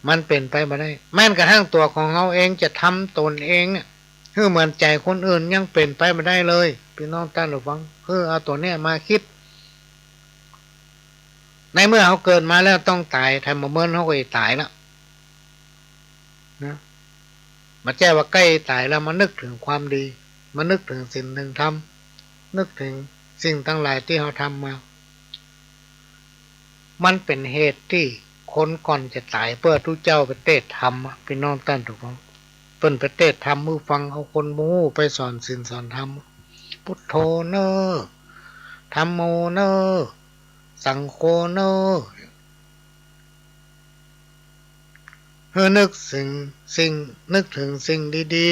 มันเป็นไปไม่ได้แม้กระทั่งตัวของเขาเองจะทำตนเองเนี่ยให้เหมือนใจคนอื่นยังเป็นไปไม่ได้เลยพี่น้องท่านผู้ฟังเอาตัวเนี้ยมาคิดในเมื่อเขาเกิดมาแล้วต้องตายทำมาเมื่อเขาก็ตายแล้วนะมาแจ้ว่าใกล้ตายแล้วมานึกถึงความดีมานึกถึงสิ่งหนึ่งทำนึกถึงสิ่งทั้งหลายที่เขาทำมามันเป็นเหตุที่คนก่อนจะตายเพื่อทุกเจ้าไปเทศธรรมพี่น้องท่านถูกต้องเปิ้นไปเทศธรรมมือฟังเอาคนมูไปสอนศีลสอนธรรมพุทโธเนอ ธัมโมเนอสังโฆเนอเพื่อนึกถึงสิ่งดี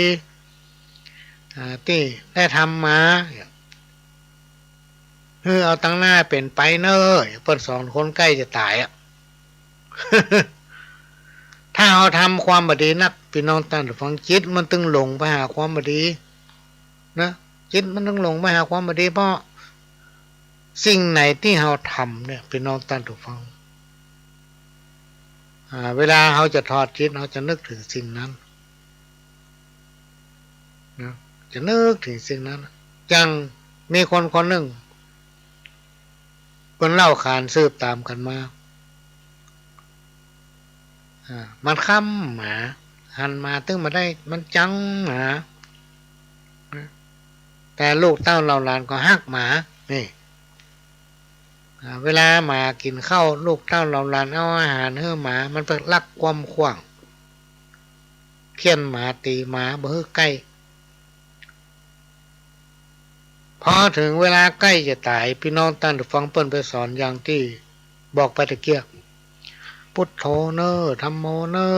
ๆที่ได้ทำมาเพื่อเอาตั้งหน้าเป็นไปเนอเปิดสอนคนใกล้จะตายถ้าเราทำความบดีนักพี่น้องตั้งแต่ฟังจิตมันตึงหลงไปหาความบดีนะจิตมันตึงหลงไปหาความบดีเพราะสิ่งไหนที่เราทำเนี่ยพี่น้องตั้งแต่ฟังเวลาเราจะทอดจิตเราจะนึกถึงสิ่งนั้นนะจะนึกถึงสิ่งนั้นจังมีคนคนหนึ่งคนเล่าขานสืบตามกันมามันค้ำหมาหันมาตึงมาได้มันจังหมาแต่ลูกเต้าเราหลานก็ฮักหมานี่เวลาหมากินข้าวลูกเต้าเราหลานเอาอาหารให้หมามันไปลักความขว้างเคี่ยนหมาตีหมาบ่ให้ใกล้พอถึงเวลาใกล้จะตายพี่น้องตั้งแต่ฟังเปิ้นไปสอนอย่างที่บอกไปตะเกียบพุทโธเนอธัมโมเนอ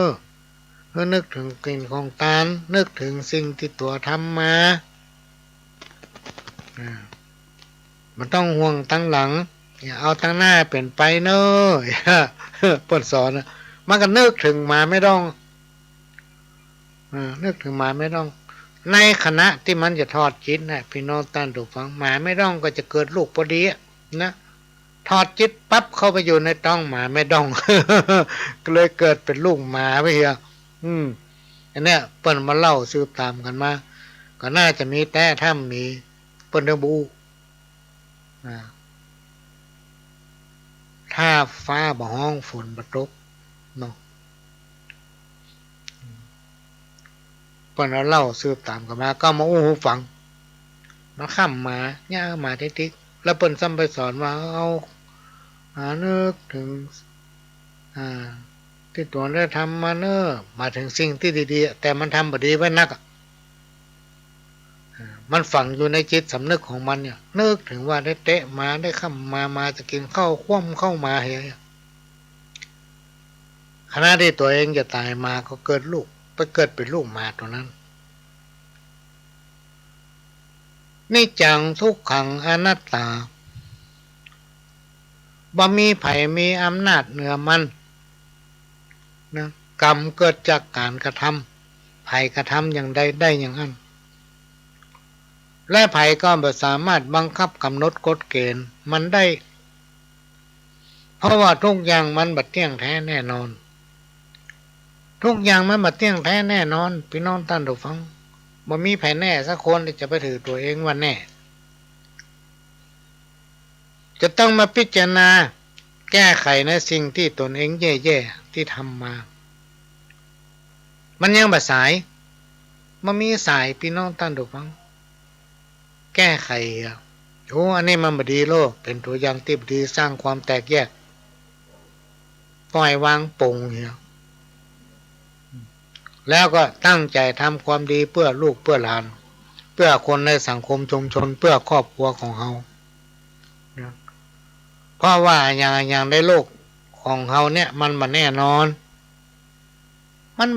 เพื่อนึกถึงกลิ่นของตาลนึกถึงสิ่งที่ตัวทำมามันต้องห่วงตั้งหลังอย่าเอาตั้งหน้าเป็นไปเนอเปิ้นสอนมันก็นึกถึงมาไม่ต้องนึกถึงมาไม่ต้องในขณะที่มันจะทอดจิตนะพี่น้องตั้งถูกฟังหมาไม่ต้องก็จะเกิดลูกพอดีนะทอดจิตปั๊บเข้าไปอยู่ในต้องหมาไม่ต้อง ก็เลยเกิดเป็นลูกหมาไปเฮียอันเนี้ยเปิ้นมาเล่าสืบตามกันมาก็น่าจะมีแต่ถ้ามีเปิ้นระบุถ้าฟ้าบ่ห้องฝนบ่ตกเนาะเปิ้นเล่าสืบตามกันมาก็มาอู้หูฟังมาค้ำมาย่ามาติ๊กๆแล้วเปิ้นซ้ำไปสอนว่าเอานึกถึงที่ตัวได้ทำมาเนอมาถึงสิ่งที่ดีๆแต่มันทำบ่ดีไว้นักมันฝังอยู่ในจิตสำนึกของมันเนี่ยนึกถึงว่าได้เตะมาได้ค้ำมาจะกินข้าวคว่ำเข้ามาเฮียขณะที่ตัวเองจะตายมาก็เกิดลูกไปเกิดเป็นลูกมาตัวนั้นนิจจังทุกขังอนัตตาบ่มีไผมีอำนาจเหนือมันนะกรรมเกิดจากการกระทำไผกระทำอย่างใดได้อย่างนั้นและไผก็บ่สามารถบังคับกำหนดกฎเกณฑ์มันได้เพราะว่าทุกอย่างมันบ่เที่ยงแท้แน่นอนทุกอย่างมันบ่เที่ยงแท้แน่นอนพี่น้องท่านผู้ฟังบ่มีไผแน่สักคนที่จะไปถือตัวเองว่าแน่จะต้องมาพิจารณาแก้ไขในสิ่งที่ตนเองแย่ๆที่ทำมามันยังบ่สายมันมีสายพี่น้องท่านผู้ฟังแก้ไขอันนี้มันบ่ดีโลกเป็นตัวอย่างที่บ่ดีสร้างความแตกแยกปล่อยวางปงเหี่ยแล้วก็ตั้งใจทำความดีเพื่อลูกเพื่อหลานเพื่อคนในสังคมชุมชนเพื่อครอบครัวของเฮาเพราะว่าอย่างในโลกของเฮาเนี่ยมันแน่นอน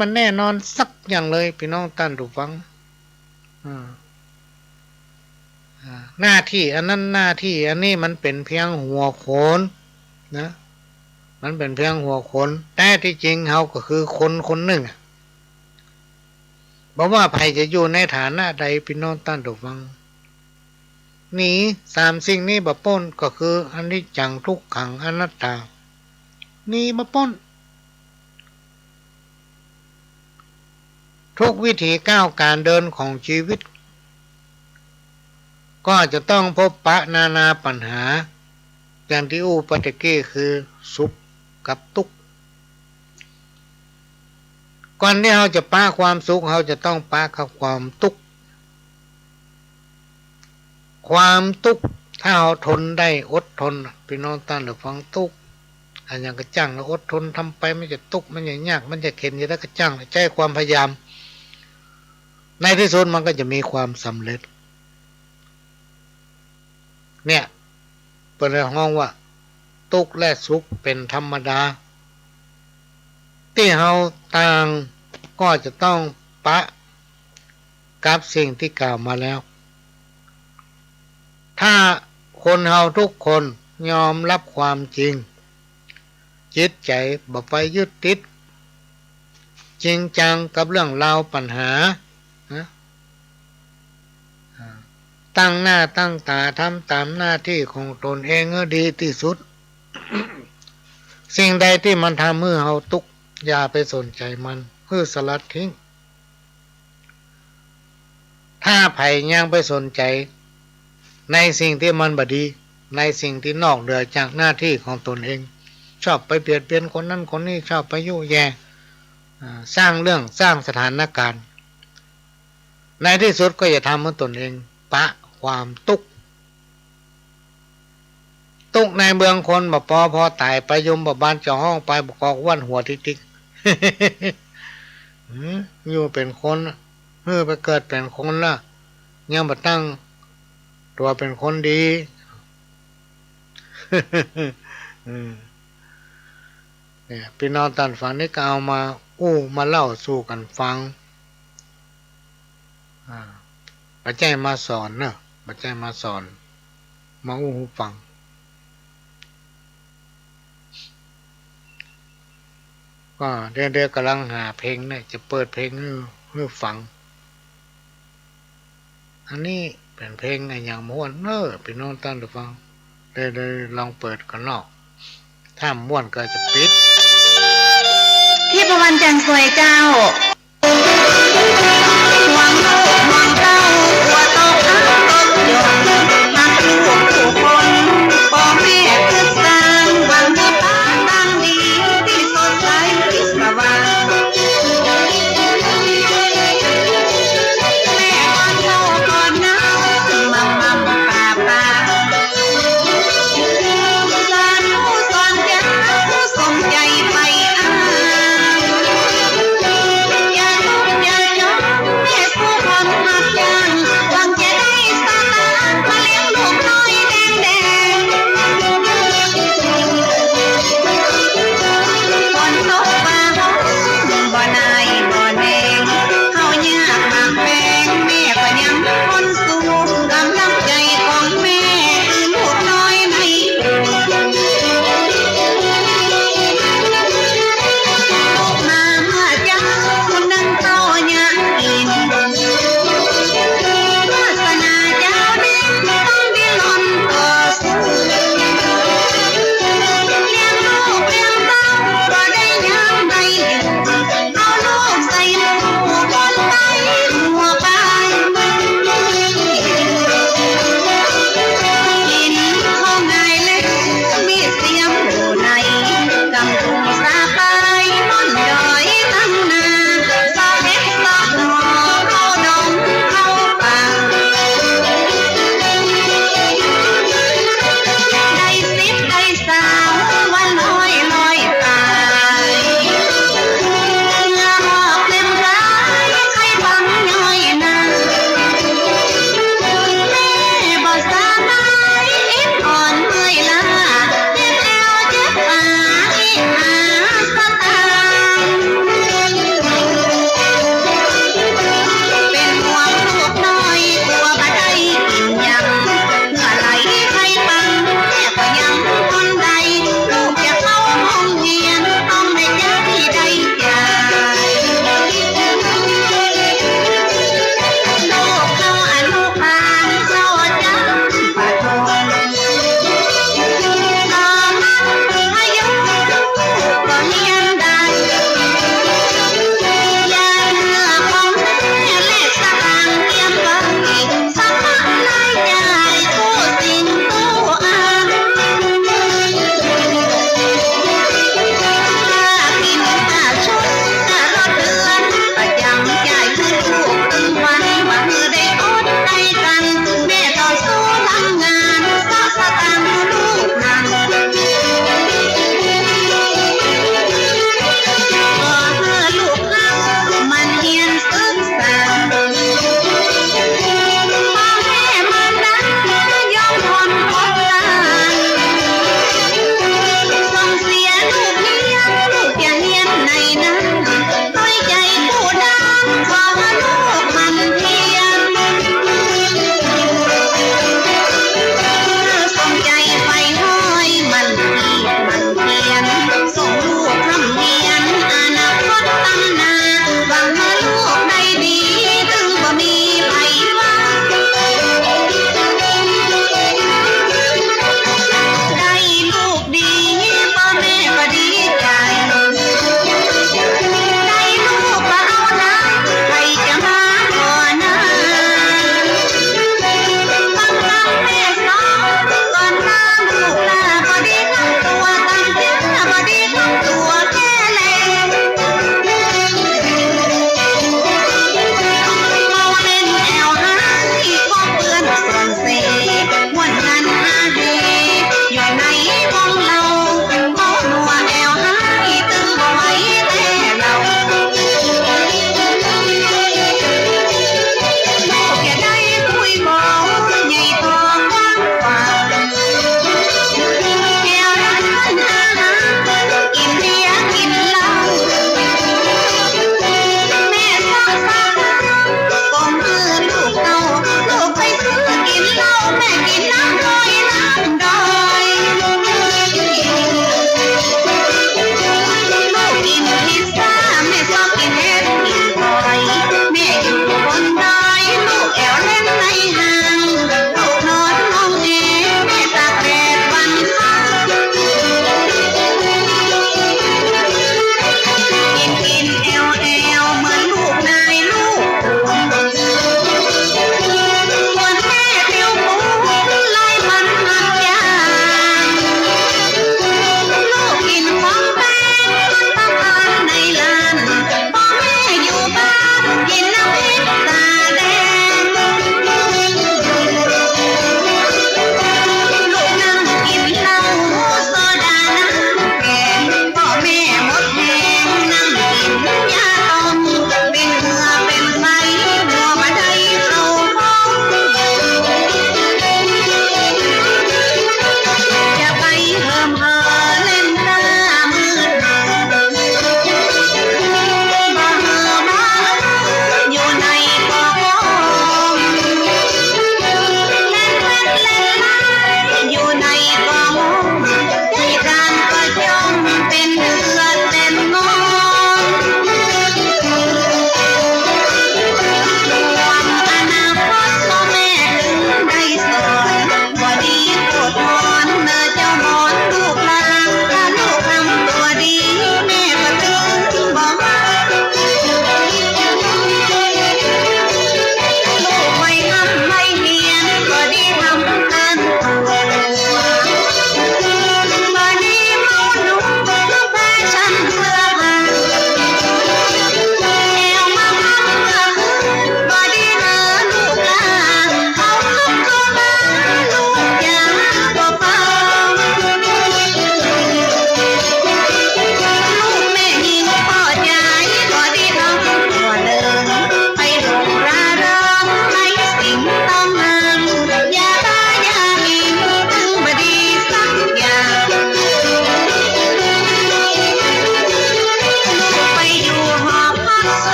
มันแน่นอนสักอย่างเลยพี่น้องท่านผู้ฟังหน้าที่อันนั้นหน้าที่อันนี้มันเป็นเพียงหัวโขนนะมันเป็นเพียงหัวโขนแต่ที่จริงเฮาก็คือคนคนหนึ่งบอกว่าใครจะอยู่ในฐานะใดพี่น้องท่านผู้ฟังนี่สามสิ่งนี้บ่ป้นก็คืออนิจจังทุกขังอนัตตานี่บ่ป้นทุกวิถีก้าวการเดินของชีวิตก็จะต้องพบปะนาปัญหาอย่างที่ปตะกี้คือสุขกับทุกข์ก่อนที่เราจะปะความสุขเราจะต้องปะกับความทุกข์ความทุกข์ถ้าเราทนได้อดทนพี่น้องท่านหรือฟังทุกข์อันอย่างกระจังเราอดทนทำไปมันจะทุกข์มันจะยากมันจะเข็นอยู่แล้วกระจังใจความพยายามในที่สุดมันก็จะมีความสำเร็จเนี่ย ปิดในห้องว่าทุกข์และสุขเป็นธรรมดาที่เฮาต่างก็จะต้องปะกับสิ่งที่กล่าวมาแล้วถ้าคนเฮาทุกคนยอมรับความจริงจิตใจบ่ไปยึดติดจริงจังกับเรื่องราวปัญหาตั้งหน้าตั้งตาทำตามหน้าที่ของตนเองให้ดีที่สุด สิ่งใดที่มันทำให้เฮาทุกข์อย่าไปสนใจมันคือสลัดทิ้งถ้าไผยังไปสนใจในสิ่งที่มันบดีในสิ่งที่นอกเหนือจากหน้าที่ของตนเองชอบไปเบียดเบียนคนนั้นคนนี้ชอบไปยุ่แย่สร้างเรื่องสร้างสถานการณ์ในที่สุดก็จะทำให้ตนเองปะความทุกข์ในเมืองคนบ่พอตายไปยมบ่บ้านเจ้าห้องไปบ่กอกวันหัวติ๊กๆอยู่เป็นคนไปเกิดเป็นคนละยังบ่ตั้งตัวเป็นคนดีเนี่ยพี่น้องท่านฟังนี่ก็เอามามาเล่าสู่กันฟังปัจจัยมาสอนเนอะปัจจัยมาสอนมาหูฟังก็เดี๋ยวกำลังหาเพลงเนี่ยจะเปิดเพลงให้ฟังอันนี้เป็นเพลงอย่างม้วนพี่น้องท่านฟังเดี๋ยวลองเปิดกันนอกถ้าม้วนก็จะปิดที่ประวันจันทร์สวยเจ้าหวังลูกหวังเต้าหัวตกน้ำตกหยดหักลูกผู้คนปองแม่คือสร้างหวังเธอป้าตั้งดีที่สดใสที่สว่างแม่ก่อนเช้าก่อนน้ำมัมป่าสอนหูสอนยาสมใจไปอย่าทุกข์อย่าจน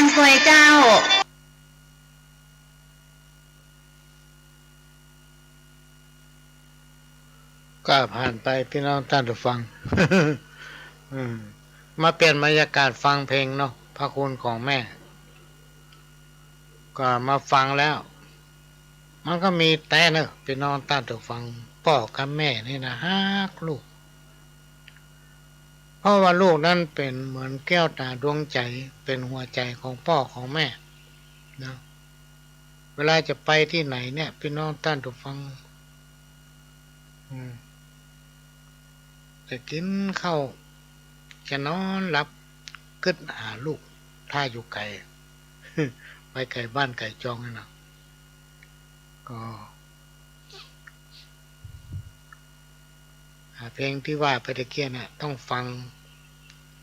นสวยเจ้าก็ผ่านไปพี่น้องท่านผู้ฟัง มาเปลี่ยนบรรยากาศฟังเพลงเนาะพระคุณของแม่ ก็มาฟังแล้ว มันก็มีแต่เนอะพี่น้องท่านผู้ฟังพ่อกับแม่นี่นะฮักลูก เพราะว่าลูกนั้นเป็นเหมือนแก้วตาดวงใจเป็นหัวใจของพ่อของแม่นะเวลาจะไปที่ไหนเนี่ยพี่น้องท่านผู้ฟังจะกินข้าวจะนอนหลับกึดหาลูกถ้าอยู่ไกล ไปไกลบ้านไกลจองนี่นะก็เพลงที่ว่าไปตะเกียเนี่ยต้องฟัง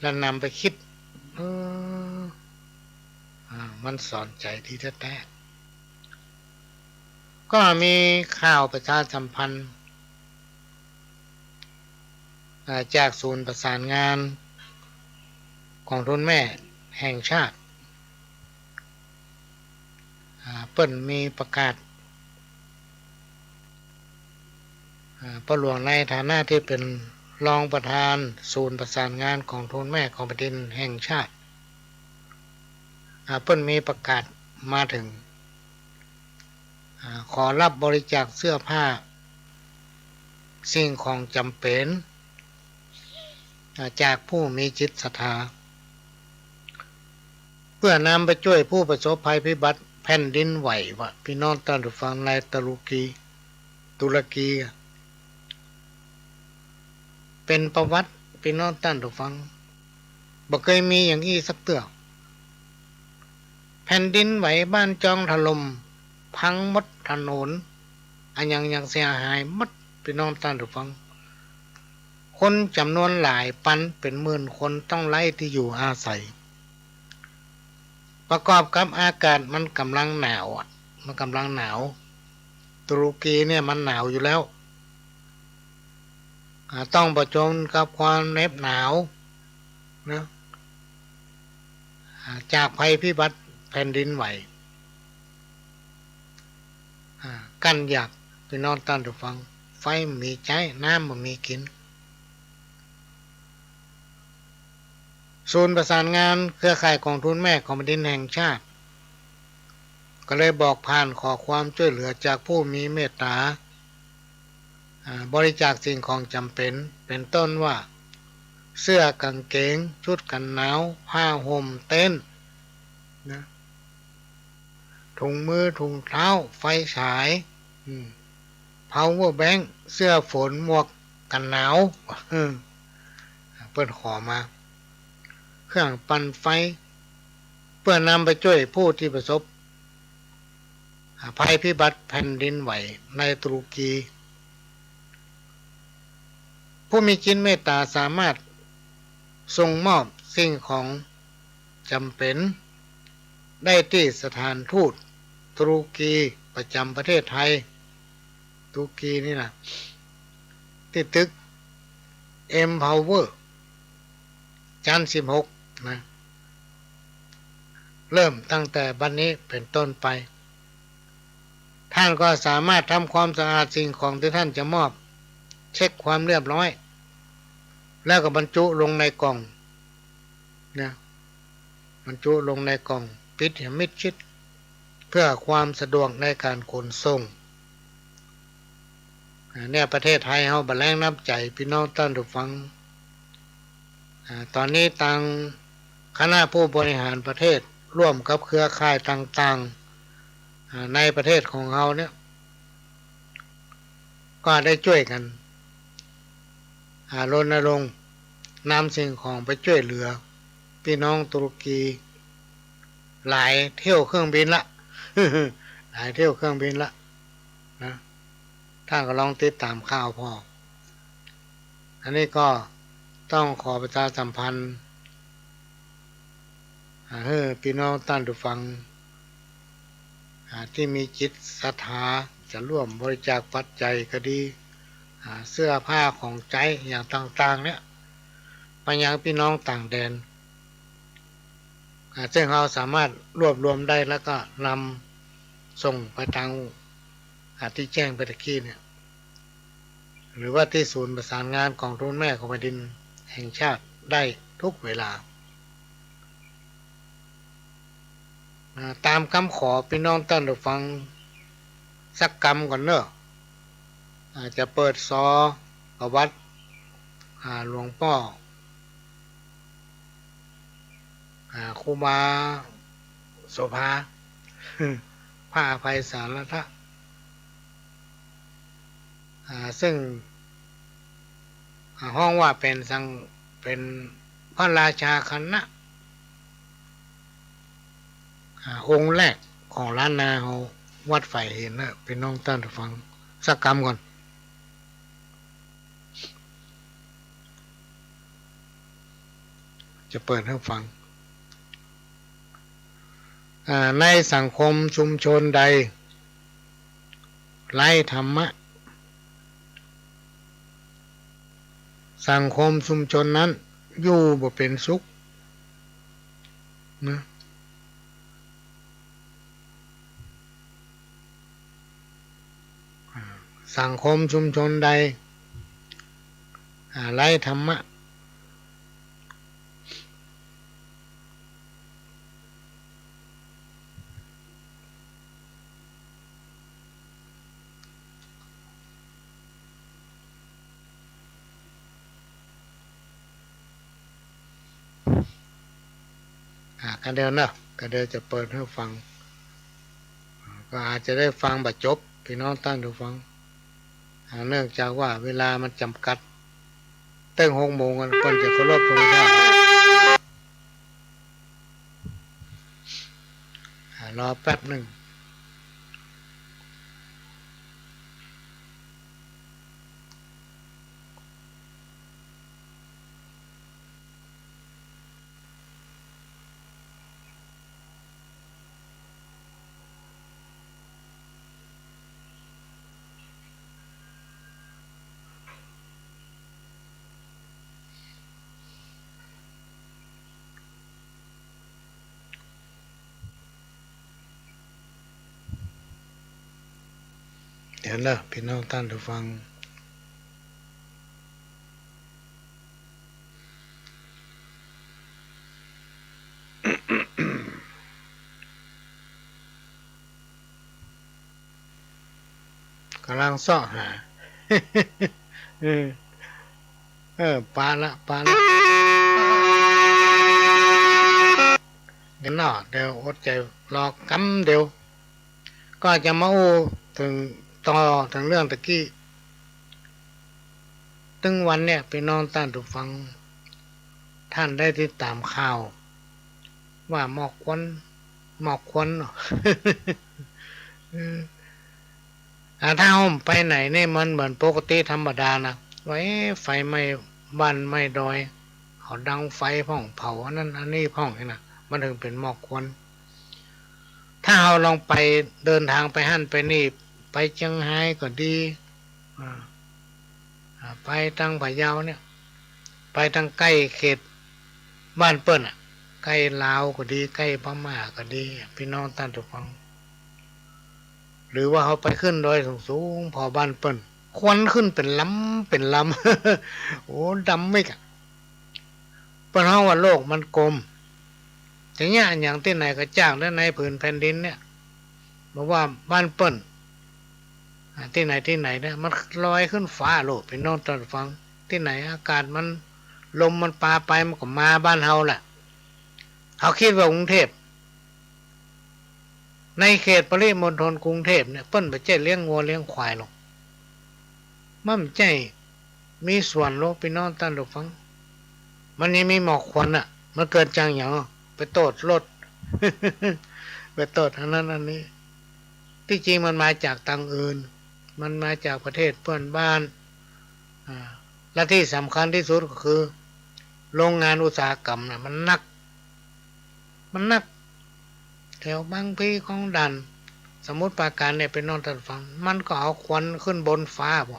แล้วนำไปคิดมันสอนใจที่แท้ๆก็มีข่าวประชาสัมพันธ์จากศูนย์ประสานงานของทุนแม่แห่งชาติเปิ้นมีประกาศพ่อหลวงในฐานะที่เป็นรองประธานศูนย์ประสานงานของทุนแม่ของแผ่นดินแห่งชาติเปิ้นมีประกาศมาถึงขอรับบริจาคเสื้อผ้าสิ่งของจำเป็นจากผู้มีจิตศรัทธาเพื่อนำไปช่วยผู้ประสบภัยพิบัติแผ่นดินไหววะพี่น้องท่านผู้ฟังในตุรกีเป็นประวัติพี่น้องท่านผู้ฟังบ่เคยมีอย่างนี้สักเตื้อแผ่นดินไหวบ้านจองถล่มพังหมดถนนอันยังเสียหายหมดพี่น้องท่านผู้ฟังคนจำนวนหลายพันเป็นหมื่นคนต้องไล่ที่อยู่อาศัยประกอบกับอากาศมันกำลังหนาวมันกำลังหนาวตุรกีเนี่ยมันหนาวอยู่แล้วต้องประจนกับความเหน็บหนาวนะจากภัยพิบัติแผ่นดินไหวกันอยากพี่น้องท่านผู้ฟังไฟมีใช้น้ำมันมีกินศูนย์ประสานงานเครือข่ายกองทุนแม่ของแผ่นดินแห่งชาติก็เลยบอกผ่านขอความช่วยเหลือจากผู้มีเมตตาบริจาคสิ่งของจำเป็นต้นว่าเสื้อกางเกงชุดกันหนาวผ้าห่มเต็นท์นะถุงมือถุงเท้าไฟฉายpower bank เสื้อฝนหมวกกันหนาวเปิดขอมาเครื่องปั่นไฟเพื่อนำไปช่วยผู้ที่ประสบภัยพิบัติแผ่นดินไหวในตุรกีผู้มีจิตเมตตาสามารถส่งมอบสิ่งของจำเป็นได้ที่สถานทูตตุรกีประจำประเทศไทยตุรกีนี่นะที่ตึก Empower ชั้น16นะเริ่มตั้งแต่บัดนี้เป็นต้นไปท่านก็สามารถทำความสะอาดสิ่งของที่ท่านจะมอบเช็คความเรียบร้อยแล้วก็บรรจุลงในกล่องนะบรรจุลงในกล่องปิดให้มิดชิดเพื่อความสะดวกในการขนส่งเนี่ยประเทศไทยเฮาบ่แลงน้ำใจพี่น้องท่านผู้ฟังตอนนี้ทางคณะผู้บริหารประเทศร่วมกับเครือข่ายต่างๆในประเทศของเราเนี่ยก็ได้ช่วยกันรณรงค์นำสิ่งของไปช่วยเหลือพี่น้องตุรกีหลายเที่ยวเครื่องบินละ หลายเที่ยวเครื่องบินละนะท่านก็ลองติดตามข่าวพออันนี้ก็ต้องขอประชาสัมพันธ์ให้พี่น้องท่านผู้ฟังที่มีจิตศรัทธาจะร่วมบริจาคปัจจัยก็ดีเสื้อผ้าของใจอย่างต่างๆเนี่ยไปยังพี่น้องต่างแดน ซึ่งเราสามารถรวบรวมได้แล้วก็นำส่งไปทางที่แจ้งไปตะกี้เนี่ยหรือว่าที่ศูนย์ประสานงานกองทุนแม่ของแผ่นดินแห่งชาติได้ทุกเวลาตามคำขอพี่น้องท่านผู้ฟังสักกรรมก่อนเนอะอาจจะเปิดซอประวัติหลวงพ่อครูบาโสภาพระอภัยสารทะซึ่งห้องว่าเป็นพระราชาคณะองค์แรกของล้านนาเฮาวัดฝ่ายเห็นนะเป็นน้องท่านฟังสักกรรมก่อนจะเปิดให้ฟังในสังคมชุมชนใดไร้ธรรมะสังคมชุมชนนั้นอยู่บ่เป็นสุขนะสังคมชุมชนใดไร้ธรรมะกันเดียวนะกันเดียวจะเปิดให้ฟังก็อาจจะได้ฟังบัดจบพี่น้องท่านผู้ฟังเนื่องจากว่าเวลามันจำกัดตั้ง6 โมงกันคนจะเคารพธงชาติรอแป๊บหนึ่งเดี๋ยวนะพี่น้องท่านผู้ฟังกำลังซ่อหาปาละเดี๋ยวน่อเดี๋ยวอดใจรอกำเดี๋ยวก็จะมาอู้ถึงต่อถึงเรื่องตะกี้ตึงวันเนี่ยพี่น้องท่านผู้ฟังท่านได้ติดตามข่าวว่าหมอกควันเนาะ ถ้าห้มไปไหนเนี่ยมันเหมือนปกติธรรมดานะไว้ไฟไม่บ้านไม่ดอยเขาดังไฟพ่องเผาอันนั้นอันนี้พ่องนี่นะมันถึงเป็นหมอกควันถ้าเราลองไปเดินทางไปหั่นไปนี่ไปเชียงรายก็ดีไปทางพะเยาเนี่ยไปทางใกล้เขตบ้านเปิ้นใกล้ลาวก็ดีใกล้พม่าก็ดีพี่น้องท่านทุกฟังหรือว่าเขาไปขึ้นดอยสูงพอบ้านเปิ้นควันขึ้นเป็นลำ โอ้ดำไม่กะเปิ้นเฮาว่าโลกมันกลมแต่เนี่ยอย่างที่ไหนก็จ้างได้ในผืนแผ่นดินเนี่ยบอกว่าบ้านเปิ้นที่ไหนเนี่ยมันลอยขึ้นฟ้าโลกพี่น้องท่านฟังที่ไหนอากาศมันลมมันปาไปมันก็มาบ้านเฮาแหละเขาคิดว่ากรุงเทพในเขตปริมณฑลกรุงเทพเนี่ยเปิ้นไปเจ๊เลี้ยงงัวเลี้ยงควายหรอกมันใจมีส่วนโลกพี่น้องท่านผู้ฟังมันยังมีหมอกควันมันเกิดจังอย่างไปโตดรถ ไปโตดอันนั้นอันนี้ที่จริงมันมาจากทางอื่นมันมาจากประเทศเพื่อนบ้านและที่สำคัญที่สุดก็คือโรงงานอุตสาหกรรมมันนักแถวบางพลีของดันสมมุติปราการเนี่ยเป็นนอนท่านฟังมันก็เอาควันขึ้นบนฟ้าบ่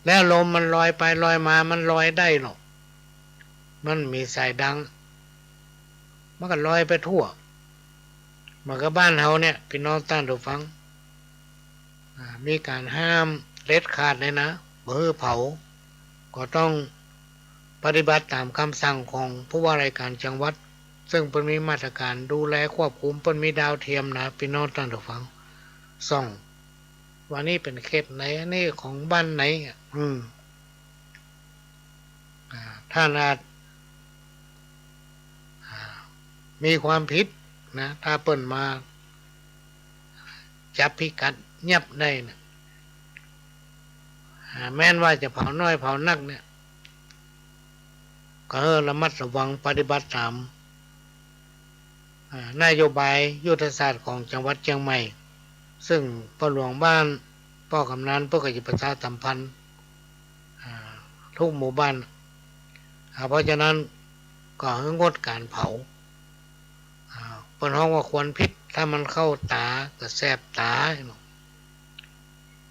แล้วลมมันลอยไปลอยมามันลอยได้หรอกมันมีสายดัง มันก็ลอยไปทั่วมันก็บ้านเฮาเนี่ยพี่น้องท่านผู้ฟังมีการห้ามเด็ดขาดเลยนะบ่ให้เผาก็ต้องปฏิบัติตามคำสั่งของผู้ว่าราชการจังหวัดซึ่งเป็นมีมาตรการดูแลควบคุมเป็นมีดาวเทียมนะพี่น้องท่านผู้ฟังส่องว่านี่เป็นเขตไหนอันนี้ของบ้านไหนท่านอาจมีความผิดนะถ้าเปิ่นมาจับพิกัดเงียบได้นะแม้นว่าจะเผาน้อยเผานักเนี่ยก็ระมัดระวังปฏิบัติตามนโยบายยุทธศาสตร์ของจังหวัดเชียงใหม่ซึ่งพ่อหลวงบ้านพ่อกำนันเพื่อกิจประชาสัมพันธ์ทุกหมู่บ้านเพราะฉะนั้นก็ให้งดการเผาเปิ้นฮ้องว่าควรพิษถ้ามันเข้าตาก็แสบตา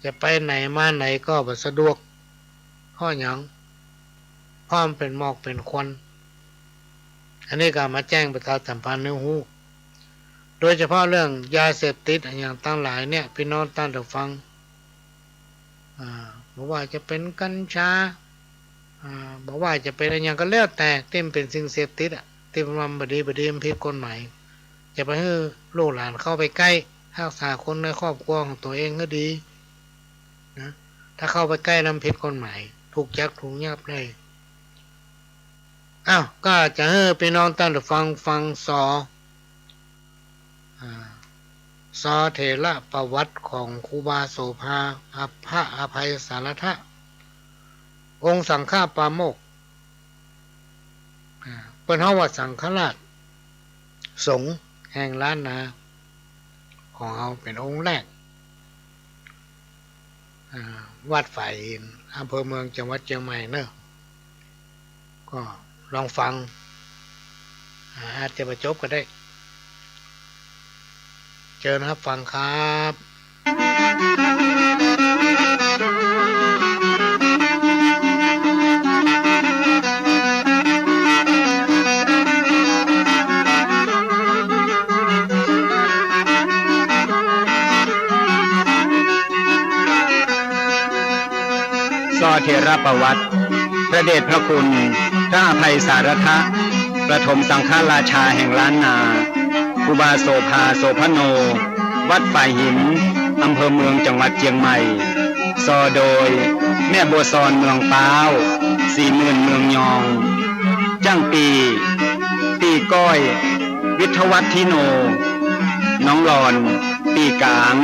จะไปไหนมาไหนก็บ่สะดวกเพราะหยังเพราะมันเป็นหมอกเป็นควันอันนี้ก็มาแจ้งประชาสัมพันธ์ให้ฮู้โดยเฉพาะเรื่องยาเสพติดอย่างตั้งหลายเนี่ยพี่น้องท่านผู้ฟังบอกว่าจะเป็นกัญชาบอกว่าจะเป็นอะไรอย่างก็แล้วแต่ที่มันเป็นสิ่งเสพติดที่มันบดีมันผิดกฎหมายจะไปให้ลูกหลานเข้าไปใกล้รักษาคนในครอบครัวของตัวเองก็ดีนะถ้าเข้าไปใกล้น้ำผิดกฎหมายถูกจับถูกยับเลยก็จะให้พี่น้องท่านผู้ฟังซอเถระประวัติของครูบาโสภาพระอภัยสารทะองค์สังฆปาโมกข์เป็นเฮาว่าสังฆราชสงฆ์แห่งล้านนาของเฮาเป็นองค์แรกวัดฝ่ายหินอำเภอเมืองจังหวัดเชียงใหม่เนอะก็ลองฟังอาจจะประจบก็ได้เชิญครับฟังครับซอเถระประวัติพระเดชพระคุณพระอภัยสารทะประถมสังฆราชาแห่งล้านนาครูบาโสภาโสพโนวัดฝ่ายหินอำเภอเมืองจังหวัดเชียงใหม่ซอโดยแม่บัวซอนเมืองป้าว40,000เมืองยองจ้างปีก้อยวิทวัฒทิโนน้องหลอนปีกลาง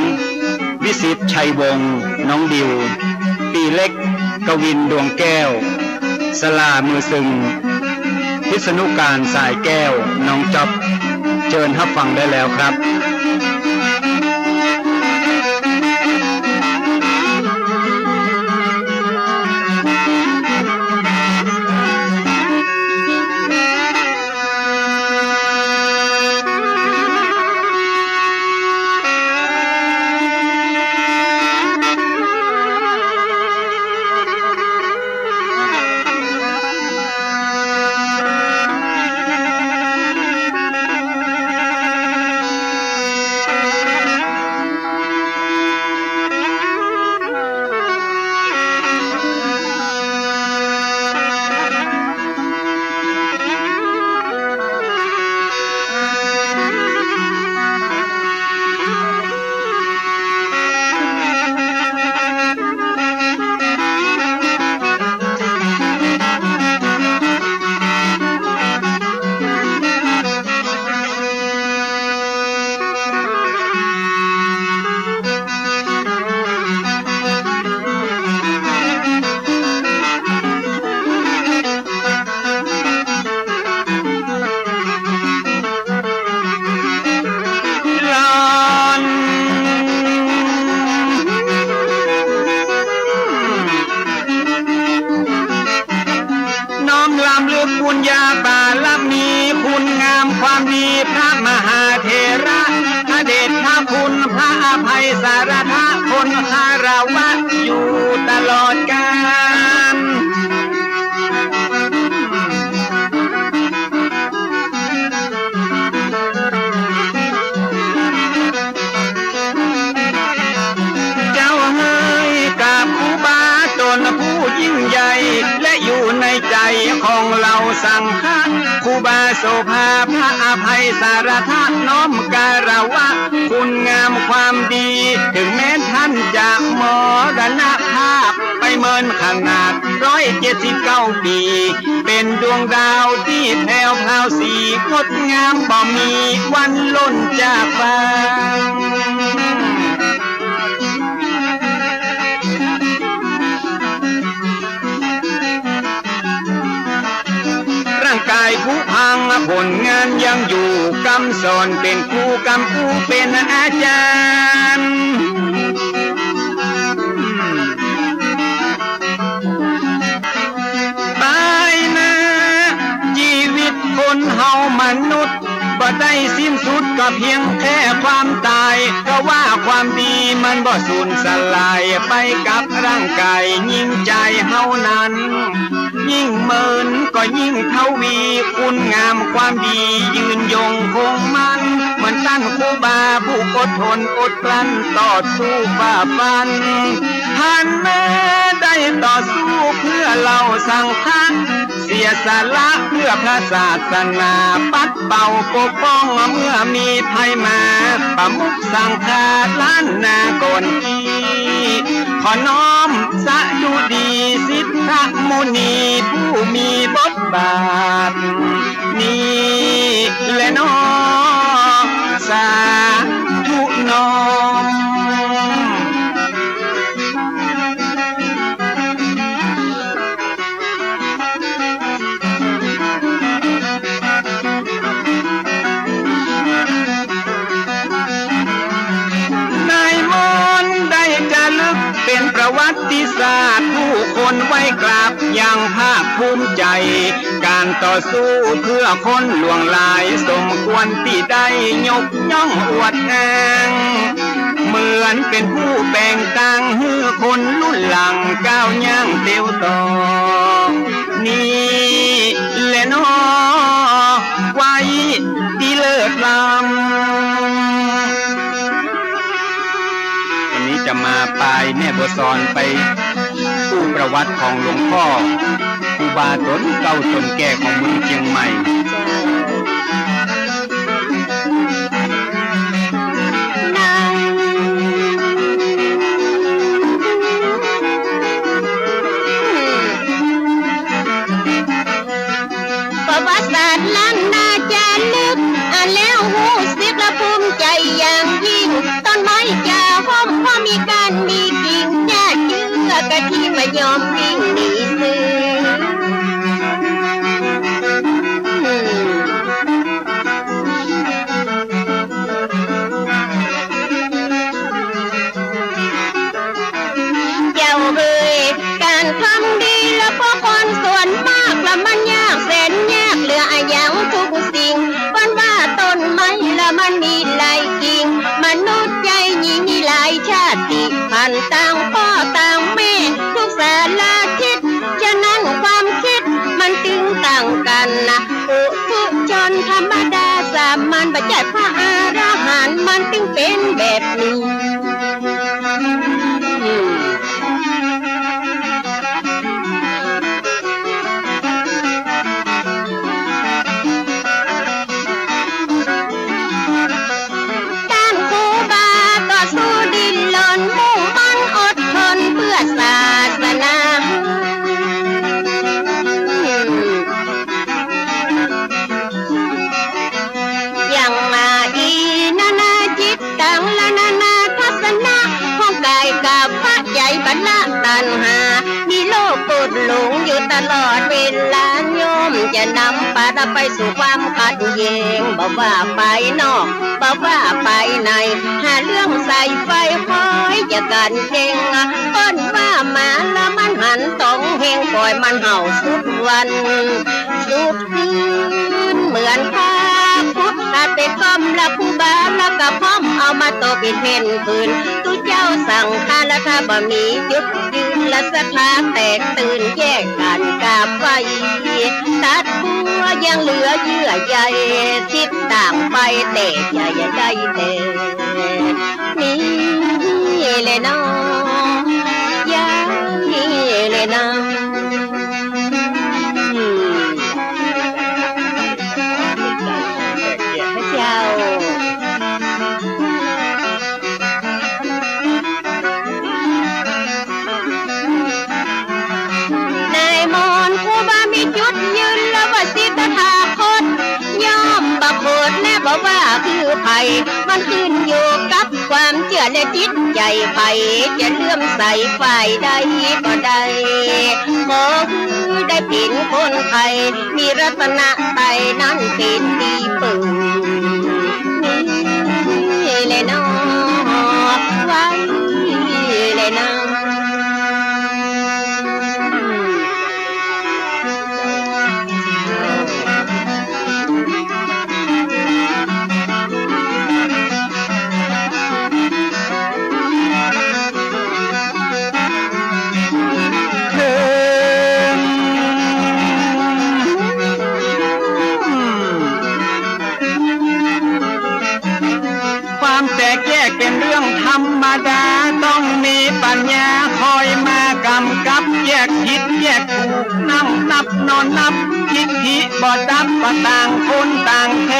วิสิตชัยวงศ์น้องดิวปีเล็กกวินดวงแก้วสลามือซึงพิษณุการสายแก้วน้องจ๊อบเชิญรับฟังได้แล้วครับบุญญาบารมีคุณงามความดีพระมหาเถระพระเดชพระคุณพระอภัยสารทะคนคารวะอยู่ตลอดกาล บาโสภาพระอภัยสารทะน้อมการวะคุณงามความดีถึงแม้ท่านจะมรณภาพไปเมินขนาด179 ปีเป็นดวงดาวที่แผ่วพราวสีงดงามบ่มีวันล่นจากฟ้าร่างกายผู้พังผลงานยังอยู่กำสอนเป็นครูกำผู้เป็นอาจารย์ตายนะชีวิตคนเฮามนุษย์บ่ได้สิ้นสุดก็เพียงแค่ความตายเพราะว่าความดีมันบ่สูญสลายไปกับร่างกายยิ่งใจเฮานั้นยิ่งเมินก็ยิ่งเทวีคุณงามความดียืนยงคงมันเหมือนตั้นครูบาผู้อดทนอดกลั้นต่อสู้ฝ่าฟันท่านแม้ได้ต่อสู้เพื่อเราสังฆะเสียสละเพื่อพระศาสนาปัดเป่าปกป้องเมื่อมีภัยมาประมุขสังฆาล้านนาก่อนอีขอน้อมสะดุดีสิทธมุนีผู้มีบทบาทนี้และน้อสาธุน้อมเป็นประวัติศาสตร์ผู้คนไว้กราบอย่างภาคภูมิใจการต่อสู้เพื่อคนหลวงหลายสมควรที่ได้ยกย่องอวดอ้างเหมือนเป็นผู้แบ่งต่างให้คนรุ่นหลังก้าวย่างเตียวต่อนี่แหละน้อไว้ที่เลิศล้ำจะมาปลายแม่บัวซอนไปผู้ประวัติของหลวงพ่อครูบาตนเก่าตนแก่ของเมืองเชียงใหม่ประวัติศาสตร์ล้านนาจารึกอ่านแล้วหูสึกและภูมิใจอย่างยิ่งต้นไม้จะห้อมเพราะมีการมีกิ่งญาติเชื้อกะที่มายอมวิ่งหนีซื้อเจ้าเอ่ยการทำดีแล้วพวกคนส่วนมากละมันยากแสนยากเหลืออย่างทุกสิ่งวันว่าต้นไม้ละมันมีหลายกิ่งมนุษย์ใจยิ่งมีหลายชาติพันธุ์ต่างพ่อต่างแม่ทุกสารทิศฉะนั้นความคิดมันถึงต่างกันนะปุถุชนธรรมดาสามัญปัจจัยพระอรหันต์มันถึงเป็นแบบนี้หลงอยู่ตลอดเวลาโยมจะนำพาเราไปสู่ความขัดแย้งบอกว่าไปนอกบอกว่าไปในหาเรื่องใส่ไฟคอยจะกันเก่งต้นว่ามาแล้วมันหันตองเฮงปล่อยมันเห่าสุดวันสุดคืนเหมือนข้าพุทธาเป็นกอมละคูบาแล้วก็พร้อมเอามาโตเป็นเพนคืนตุเจ้าสั่งข้าและถ้าบ่มีจุดยืนและศรัทธาแตกตื่นแยกกันกาบไฟตัดบัวยังเหลือเยื่อใยทิศต่างไปแต่อย่าได้แต่นี่เลยน้องอย่านี่เลยน้อง ว่าคือไผมันขึ้นอยู่กับความเชื่อและจิตใจไผจะเลื่อมใสฝ่ายใดก็ได้ขอคือได้เป็นคนไทยมีรัตนะไตรนั้นเป็นที่พึ่งนี่เลยน้อไว้เลยน้อเป็นเรื่องธรรมดาต้องมีปัญญาคอยมากำกับแยกผิดแยกถูกนั่งนับนอนนับทิฏฐิบ่ดับบ่ต่างคนต่างแท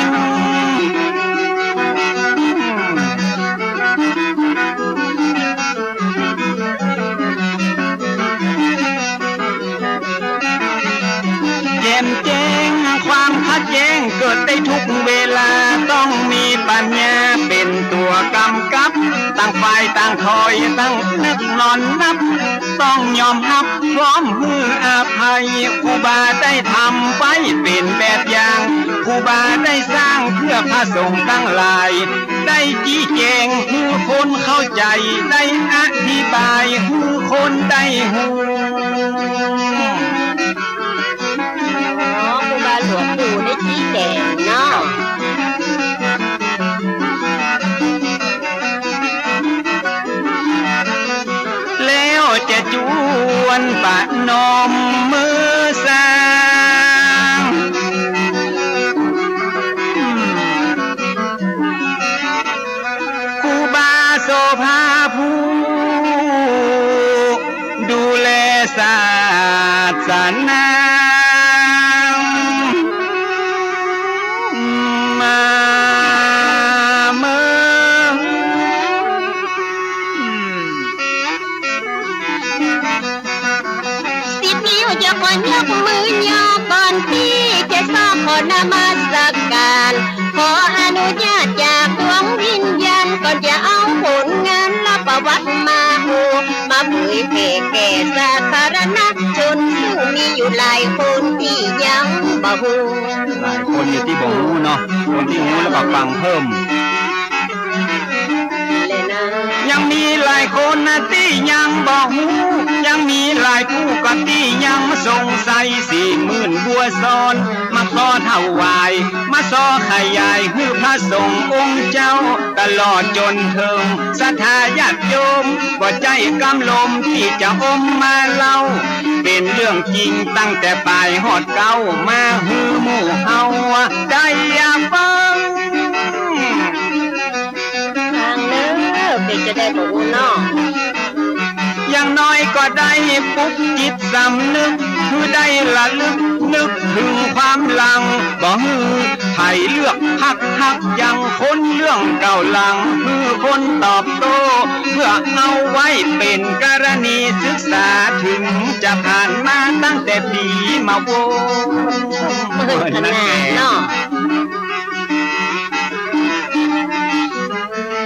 งแจ่มแจ้งความขัดแย้งเกิดได้ทุกเวลาต้องมีปัญญาเป็นตัวกำกับต่างฝ่ายต่างคอยตั้งนึกนอนนับต้องยอมรับพร้อมฮืออภัยครูบาได้ทำไว้เป็นแบบอย่างครูบาได้สร้างเพื่อพระสงฆ์ทั้งหลายได้ชี้แจงให้คนเข้าใจได้อธิบายให้คนได้หูครูบาหลวงปู่ได้ชี้แจงเนาะแล้วจะจวนปะนมมือสร้างครูบาโสภาผู้ดูแลศาสนายกมือย่อก่อนที่จะสร้างขอนมัสการขออนุญาตจากดวงวิญญาณก่อนจะเอาผลงานและประวัติมามาเผยแผ่แก่สาธารณชนซึ่งมีอยู่หลายคนที่ยังบ่ฮู้หลายคนอยู่ที่บ่ฮู้เนาะคนที่ฮู้แล้วก็ฟังเพิ่มยังมีหลายคนนะที่ยังบอกหูยังมีหลายผู้ก็ที่ยังสงสัย40,000บัวซ้อนมาขอถวายมาซอขยายให้พระสงฆ์องค์เจ้าตลอดจนถึงศรัทธาญาติโยมบ่ใจกำลมที่จะอมมาเล่าเป็นเรื่องจริงตั้งแต่ปลายหอดเก้ามาฮือหมู่เฮาได้อย่าฟังเป็นจะได้บอกเนาะอย่างน้อยก็ได้ปลุกจิตสำนึกคือได้ละลึกนึกถึงความหลังบ่ฮือไผเลือกฮักอย่างคนเรื่องเก่าหลังคือคนตอบโต้เพื่อเอาไว้เป็นกรณีศึกษาถึงจะผ่านมาตั้งแต่ปีมาโวขนาดเนาะ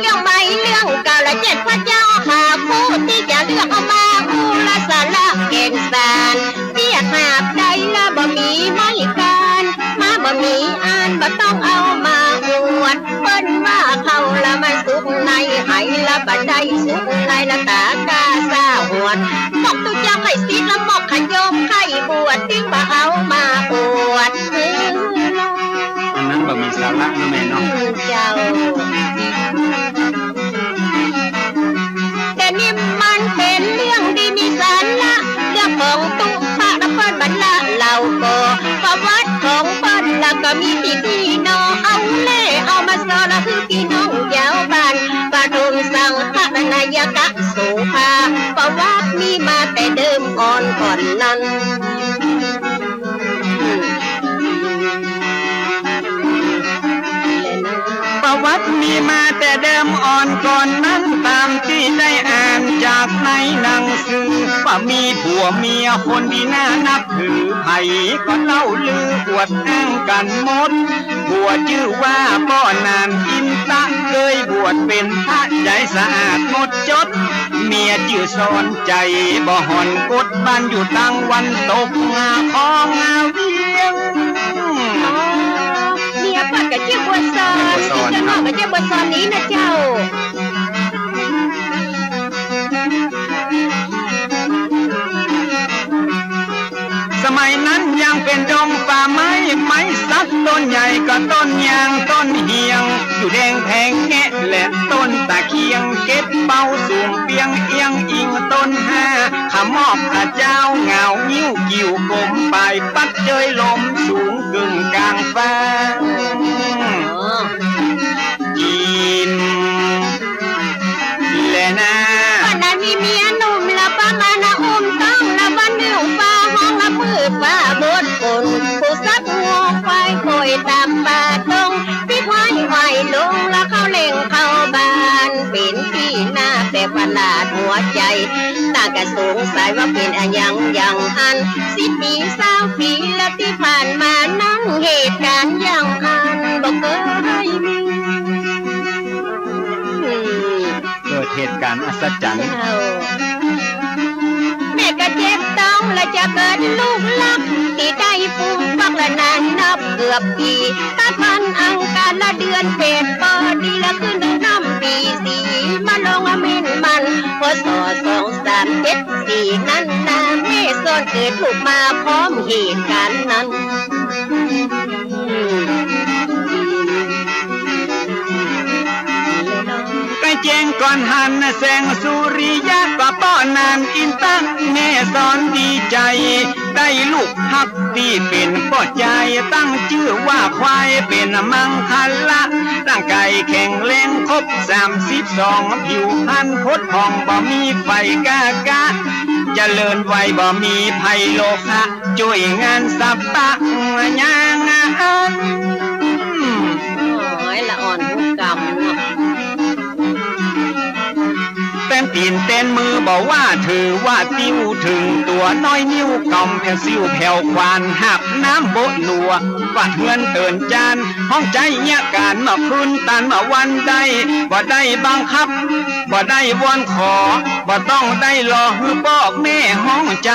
เรื่องใหม่เรื่องเก่าและ7พระเจ้าหาผู้ที่จะเลือกเอามาผู้ละสาระเก่งสารเรียกหาบใดละบ่มีไม่การมาบ่มีอ่านบ่ต้องเอามาอวดเปิ้นว่าเขาละมันสุขในไหละบ่ได้สุขในละตากาซาหวดบอกตุเจ้าให้สิละหมอกขยมไข่บวชติ้งบ่เอามาอวดอันนั้นบ่มีสาระนะแม่เนาะเจ้าแต่นี่มันเป็นเรื่องดีมีสาระเรื่องของตุ๊กพระนครบรรละเราก็ประวัติของเปิ้นแล้วก็มีพี่น้องเอาเล่เอามาสอนคือพี่น้องยาวบ้านปฐมสังฆนายกะโสภาประวัติมีมาแต่เดิมก่อนนั้นประ วัติมีมาแต่เดิมอ่อนก่อนนั้นตามที่ได้อ่านจากในหนังสือว่ามีผัวเมียคนที่น่านับถือไผก็เล่าลืออวดอ้างกันหมดผัวชื่อว่าป้อนานอินตะเคยบวชเป็นพระใจสะอาดหมดจดเมียชื่อสอนใจบ่หอนกดบ้านอยู่ตั้งวันตกงาของงาเวียงเมียปัดกับเจ้าบัวซอนเจ้าหม้อกับเจ้าบัวซอนนี้นะเจ้าสมัยนั้นยังเป็นดงป่าไม้สักต้นใหญ่ก็ต้นยางต้นเหียงอยู่แดงแพงแงะและต้นตะเคียงเก็บเป้าสูงเปียงเอียงอิงต้นห้าขมอบพระเจ้าเงานิ้วกิ่วกลมปลายปัดเจยลมสูงกึ่งกลางฟ้ากินและนะวันนั้นมีเมียหนุ่มละป้ามานะอุ้มต้องละวันนิ้วฟ้าห้องละมืดฟ้าบดฝนผู้ซักหัวไฟคอยตามป่าตรงที่ควายไหวลงละเข้าเล่งเข้าบ้านเป็นที่หน้าแต่ประหลาดหัวใจตากระสงสัยว่าเป็นอย่างอัน10 ปี20 ปีและที่ผ่านมานั่งเหตุการณ์อย่างอันบอกเคยมีเกิดเหตุการณ์อัศจรรย์แม่ก็เจ็บต้องและจะเกิดลูกลักที่ได้ฟูมฟักละนานนับเกือบปีถ้าพันอังการละเดือนเป็ดปอดีละขึ้นน้ำปี4มาลงเม่นมันพศ2374นั้นนาแม่ซ่อนเกิดถูกมาพร้อมเหตุการณ์นั้นแจ้งก่อนหันแสงสุริยะก็ป้อนานอินตั้งแม่สอนดีใจได้ลูกฮักที่เป็นป้อใจตั้งชื่อว่าควายเป็นมังคัลละร่างกายแข็งแรงครบ32ผิวพรรณพดผ่องบ่มีไฟกากะเจริญไวบ่มีภัยโลภะช่วยงานสับปะยางอันโอ้ยละอ่อนผู้กรรมเต้นตีนเต้นมือบอกว่าถือว่าติ้วถึงตัวน้อยนิ้วกำแผ่วซิวแผ่วควานหับน้ำโบหนัวว่าเฮือนเตือนจานห้องใจเนี่ยการมาคืนตันมาวันได้บ่ได้บังคับบ่ได้วอนขอบ่ต้องได้รอฮือบอกแม่ห้องใจ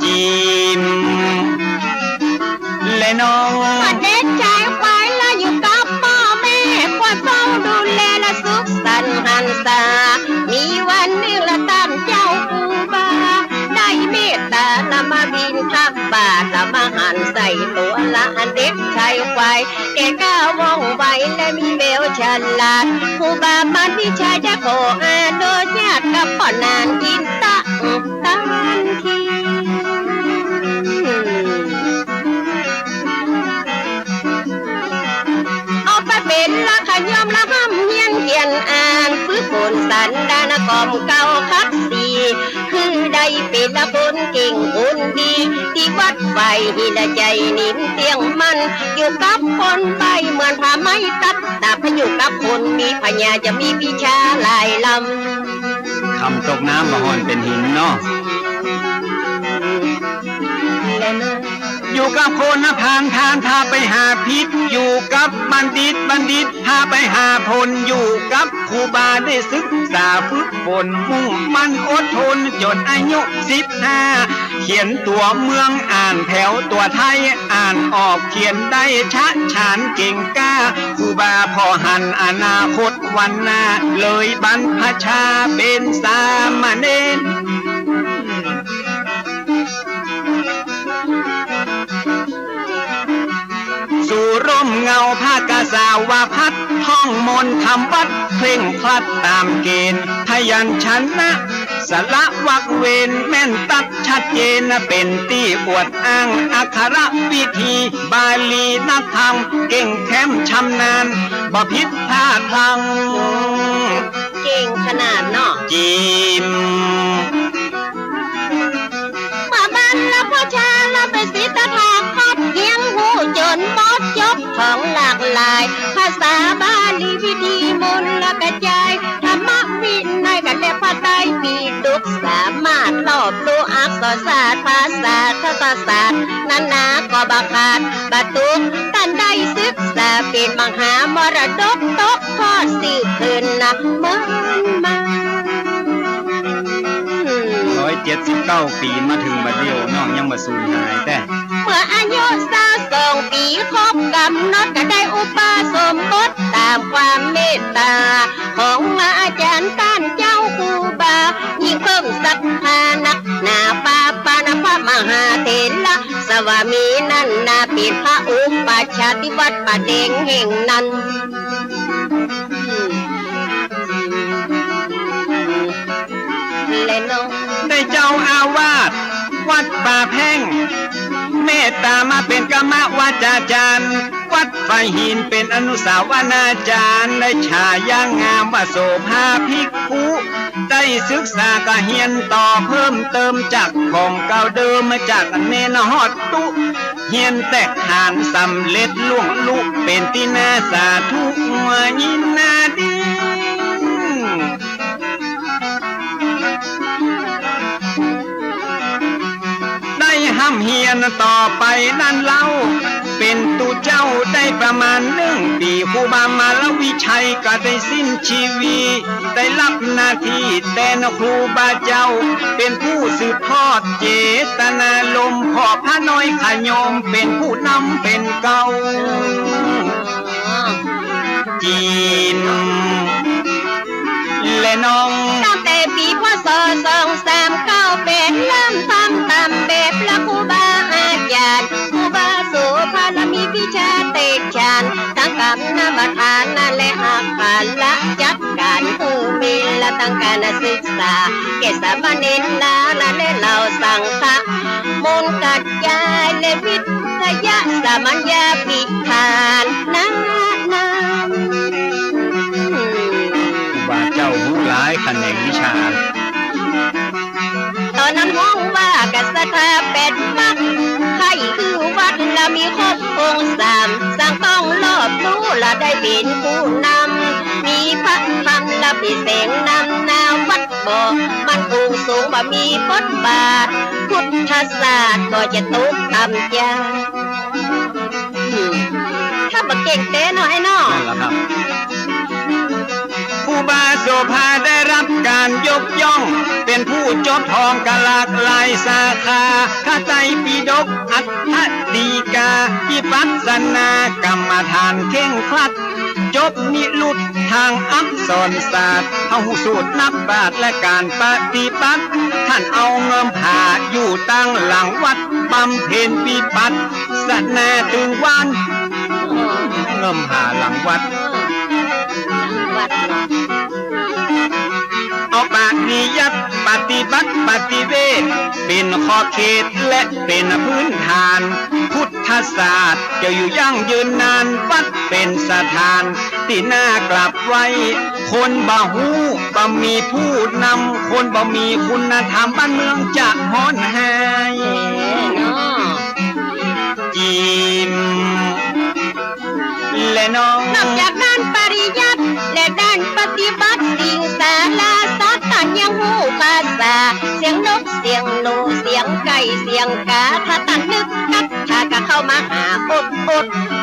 จิมและน้องเด็กชายควายละอยู่กับพ่อแม่คอยเฝ้าดูแลและสุขสันต์หันษามีวันหนึ่งละตามเจ้าปูบาได้เมตตาละมาบินทับบาทละมาหันใส่ตัวละอันเด็กชายควายแกก้าวว่องไวและมีแววฉลาดผู้บามันวิชาจะขออาโดยญาติกับพ่อนานอินตะตันทีเป็นละขยอมละห้ำเฮียนเกียนอ่านฟื้นฝนสันดานกอมเก่าคักสีคือได้เป็นละคนเก่งคนดีที่วัดไฟหินใจนิ่มเตียงมันอยู่กับคนใบเหมือนผ้าไม้ตัดแต่พอยู่กับคนมีปัญญาจะมีวิชาหลายลำคำตกน้ำมาหอนเป็นหินเนาะอยู่กับคนพานพาไปหาพิษอยู่กับบัณฑิตพาไปหาผลอยู่กับครูบาได้ศึกษาฝึกฝนมุ่งมั่นอดทนจนอายุ15เขียนตัวเมืองอ่านแถวตัวไทยอ่านออกเขียนได้ชัดฉานเก่งกล้าครูบาพอหันอนาคตวันหน้าเลยบรรพชาเป็นสามเณรสู่ร่มเงาผ้ากาสาวาพัดท่องมนต์ทำวัดเคร่งครัดตามเกณฑ์พยัญชนะสละวักเวนแม่นตัดชัดเจนเป็นที่อวดอ้างอักขระวิธีบาลีนักธรรมเก่งแค้มชำนาญบ่ผิดพลาดพลังเก่งขนาดเนาะจิมมาบ้านละพ่อชาละเป็นศิษย์ทองพัดเกียงหูจนบดยกของล ศาสตร์ภาษาทัศศาสตร์นานาก็บักขาดบาตุกท่านได้ศึกษาเป็นมหามรดกตกทอดสืบคืนนะเมื่อมา 179 ปีมาถึงบัดเดียวน้องยังมาสูญหายแต่ เมื่ออายุ22 ปีครบกำหนดก็ได้อุปสมบทตามความเมตตาของอาจารย์ต้านเจ้าครูบายิ่งเพิ่มศรัทธานักหนาปาปานะพระมหาเถระสวามีนั่นนาเป็นพระอุปชาติวัดป่าเด้งแห่งนั้นและน้อง ได้เจ้าอาวาสวัดป่าแพ่งเมตตามาเป็นกรรมวาจาจารย์วัดไฟหินเป็นอนุสาวนาจารย์ได้ฉายางามว่าโสภาภิกขุได้ศึกษากะเฮียนต่อเพิ่มเติมจากของเก่าเดิมมาจากเนนฮอดตุเฮียนแตกหานสำเร็จล่วงลุเป็นที่นาสาธุยินนาดีห้ำเฮียนต่อไปนั่นเล่าเป็นตูเจ้าได้ประมาณ1 ปีครูบามาลวิชัยก็ได้สิ้นชีวีได้รับหน้าที่แต่นครูบาเจ้าเป็นผู้สืบทอดเจตนาลมขอพระน้อยขยมเป็นผู้นำเป็นเก่าจีนและน้องตั้งแต่ปีพศ2398เป็นเริ่มทำตามแบบละครูบาอาจารย์ครูบาโสภาและมีวิชาเตชะตั้งกับนามทานนั่นและหักผ่านละจัดการคือมีละตั้งการศึกษาเกษบเนินลาและเราสังฆะมูลกัดยายและวิทยาสามัญญาปิทานนาว่าเจ้ารู้หลายแขนงวิชาตอนนั้นห้องว่ากัสถาเป็นมักให้คือวัดละมีครบองค์3สร้างต้องรอบรู้ละได้เป็นผู้นำมีพระธรรมละพิเศษนำนาวัดบอกมันองค์สูงบ่มีบทบาทพุทธศาสตร์ก็จะตกต่ำยาถ้าบ่เก่งเต้หน่อยเนาะครูบาโสภาได้รับการยกย่องเป็นผู้จบทองกะหลากหลายสาขาพระไตรปิฎกอัฏฐดีกาวิปัสสนากรรมฐานเข่งครัดจบนิรุตทางอักษรศาสตร์เอาสูตรนับบาทและการปฏิบัติท่านเอาเงิมผ่าอยู่ตั้งหลังวัดบำเพ็ญวิปัสสนาถึงวันเงิมผ่าหลังวัดเอาปฏิยัติปฏิบัติปฏิเวทเป็นขอบเขตและเป็นพื้นฐานพุทธศาสตร์จะอยู่ยั่งยืนนานวัดเป็นสถานที่น่ากลับไว้คนบ่ฮู้บ่มีผู้นำคนบ่มีคุณธรรมบ้านเมืองจะฮ้อนหายจีมและน้องนอกจากด้านปริยัติและด้านปฏิบัติสิ่งสาราสัตว์ยังหูภาษาเสียงนกเสียงหนูเสียงไก่เสียงกาถ้าตั้งนึกกัดถ้าก็เข้ามาหาอด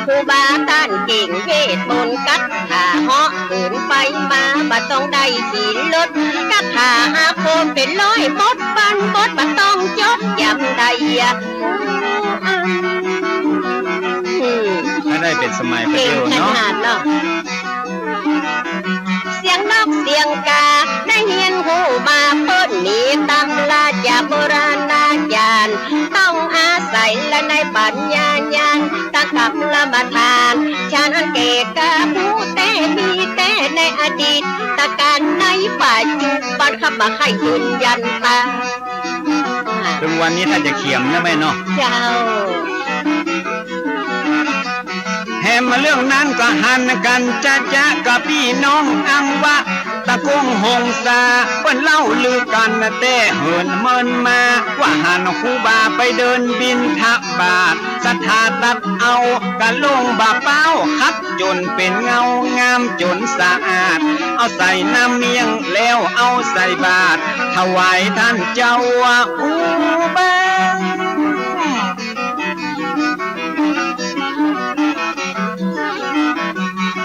ครูบาท่านเก่งเวทมนต์กัดถ้าเหาะขืนไปมาบ่ต้องได้ขี่รถกัดถ้าอาโคมเป็นร้อยบทปันบทบ่ต้องจดยำใดถ้าได้เป็นสมัยประเดี๋ยวเนาะเสียงนกเสียงกาได้เฮียนหูมาเพิ่นมีตำราจากโบราณอาจารย์ต้องอาศัยและในปัญญาญาณตั้งกับละมาทานฉันเกกาผู้แต่มีแต่ในอดีตตะการในปัจจุบันขับมาให้ยืนยันตาถึงวันนี้ถ้าจะเขียมนะแม่เนาะเจ้าแหมมาเรื่องนั้นก็หันกันจะกับพี่น้องอังวะ ตะกงหงสาเปิ้นเล่าลือกันแต่เหินเมินมาว่าหันครูบาไปเดินบินทบาทศรัทธาตัดเอากะลงบาเป้าคัดจนเป็นเงางามจนสะอาดเอาใส่น้ำเมียงแล้วเอาใส่บาตรถวายท่านเจ้าครูบา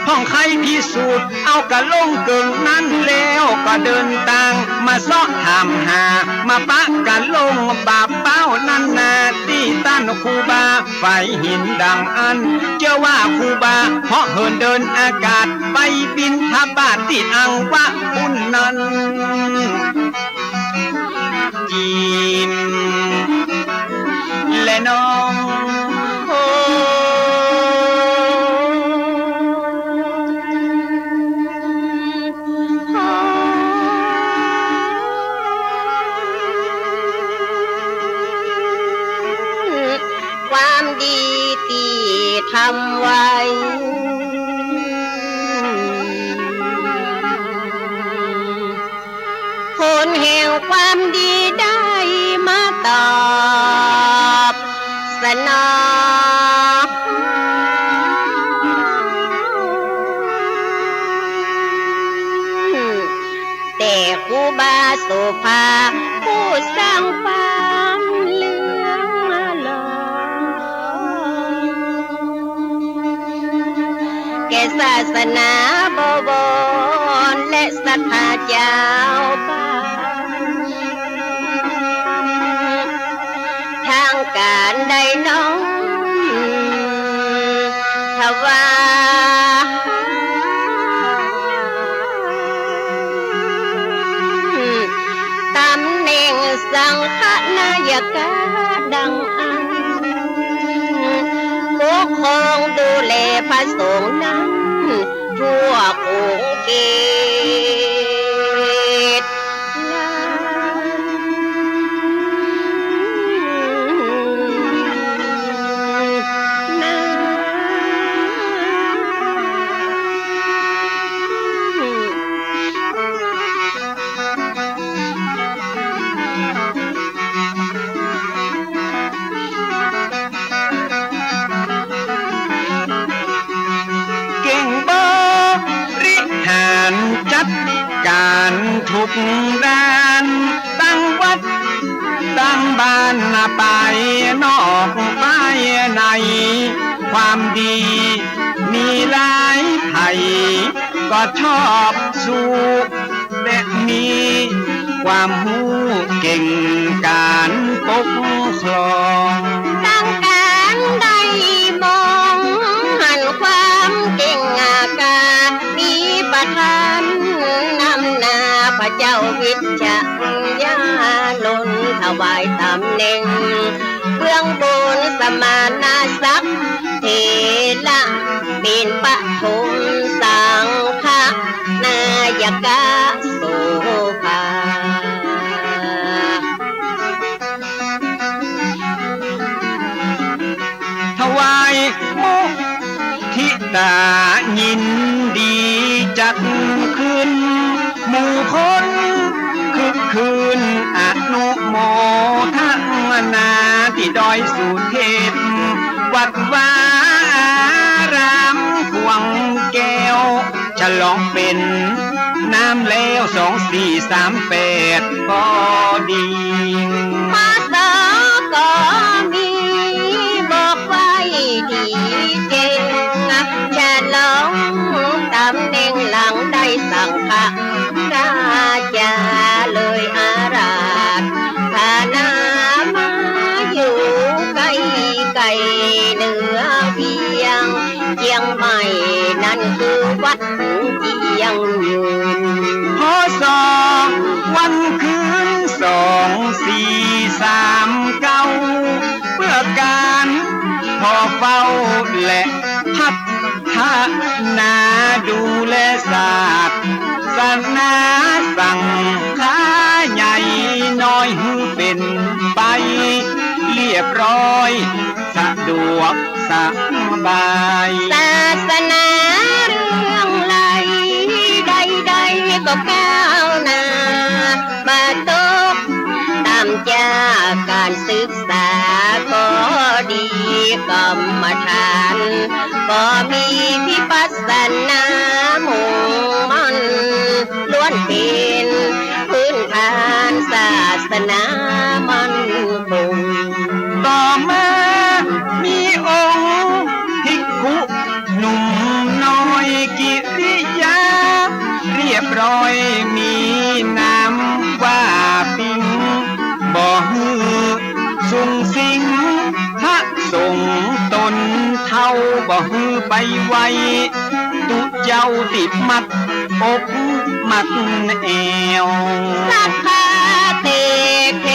ห้องใครพิสูจน์เอากะลงเกิงนั้นแล้วก็เดินทางมาซ้อถามหามาปะกะลงบาเป้านั่นนาที่ต้านครูบาไฟหินดังอันเชื่อว่าครูบาเพราะเหินเดินอากาศไปบินทบาทที่อังวะอุ่นนั้นจีมและน้องความดีที่ทำไว้ผลแห่งความดีได้มาตอบสนองแต่ครูบาโสภาผู้สร้างความเหลืองลอยแก่ศาสนาบวรและศรัทธาเจ้าบ้านทางการใดน้องทว่าตำแหน่งสังฆนายกาดังอันปกครองดูแลพระสงฆ์นั้นทั่วกรุงเกตการทุกด้านตั้งวัดตั้งบ้านไปนอกไปในความดีมีหลายไผ่ก็ชอบสู้และมีความหูเก่งการปกครองตั้งการได้มองหันความเก่งอาการมีประทานนำนาพระเจ้าวิชญาณนถวายตำแหน่งเบื้องบนสมานาศักดิ์เทระเป็นปฐมสังฆนายกาโสภาถวายมุทิตายินดีจัดขึ้นหมู่คนคึกคืนอนุโมทนาที่ดอยสุเทพวัดวาอารามพวงแก้วฉลองเป็นน้ำแล้ว2438ก็ดีมาสอก็มีบอกไว้ดีเก่งฉลองตำแหน่งหลังได้สังฆราชาเลยอาราธฐานามาอยู่ไกลไกลเหนือเวียงเชียงใหม่นั่นคือวัดเจียงยืนพศวันคืน2439เพื่อการพอเฝ้าและพัฒนาดูแลศาสตร์ศาสนาสั่งค้าใหญ่น้อยหือเป็นไปเรียบร้อยสะดวกสบายศาสนาเรื่องไรใดๆก็แก้ กรรมฐานก็มีพิปัสสนามุ่งมั่นล้วนเป็นพื้นฐานศาสนามั่นคงต่อมามีองค์ภิกขุหนุ่มน้อยกิริยาเรียบร้อยมีนามว่าปิงบ่ฮือสุงสิงพระสงฆ์ตนเท่าบ่ฮือไปไวตุเจ้าติดมัดอกมัดแอวสัทธาเตแถ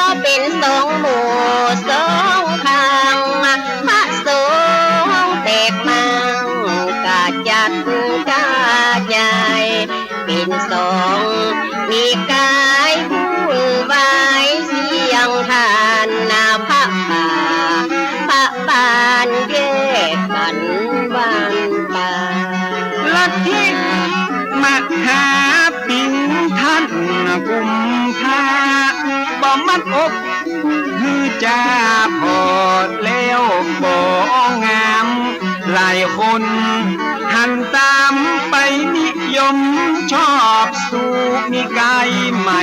วเป็นสองหมู่สองข้างพระสงฆ์แตกมังกาจัดกาใหญ่เป็นสองมีกายวุ่นวายเสียงทานนาพระป่าพระบานแยกกันวันป่าลัทธิมหาปิงท่านกุมภาบ่มัดอกคือจะพอแล้วบ่งามหลายคนหันตามไปนิยมชอบสู่นิกายใหม่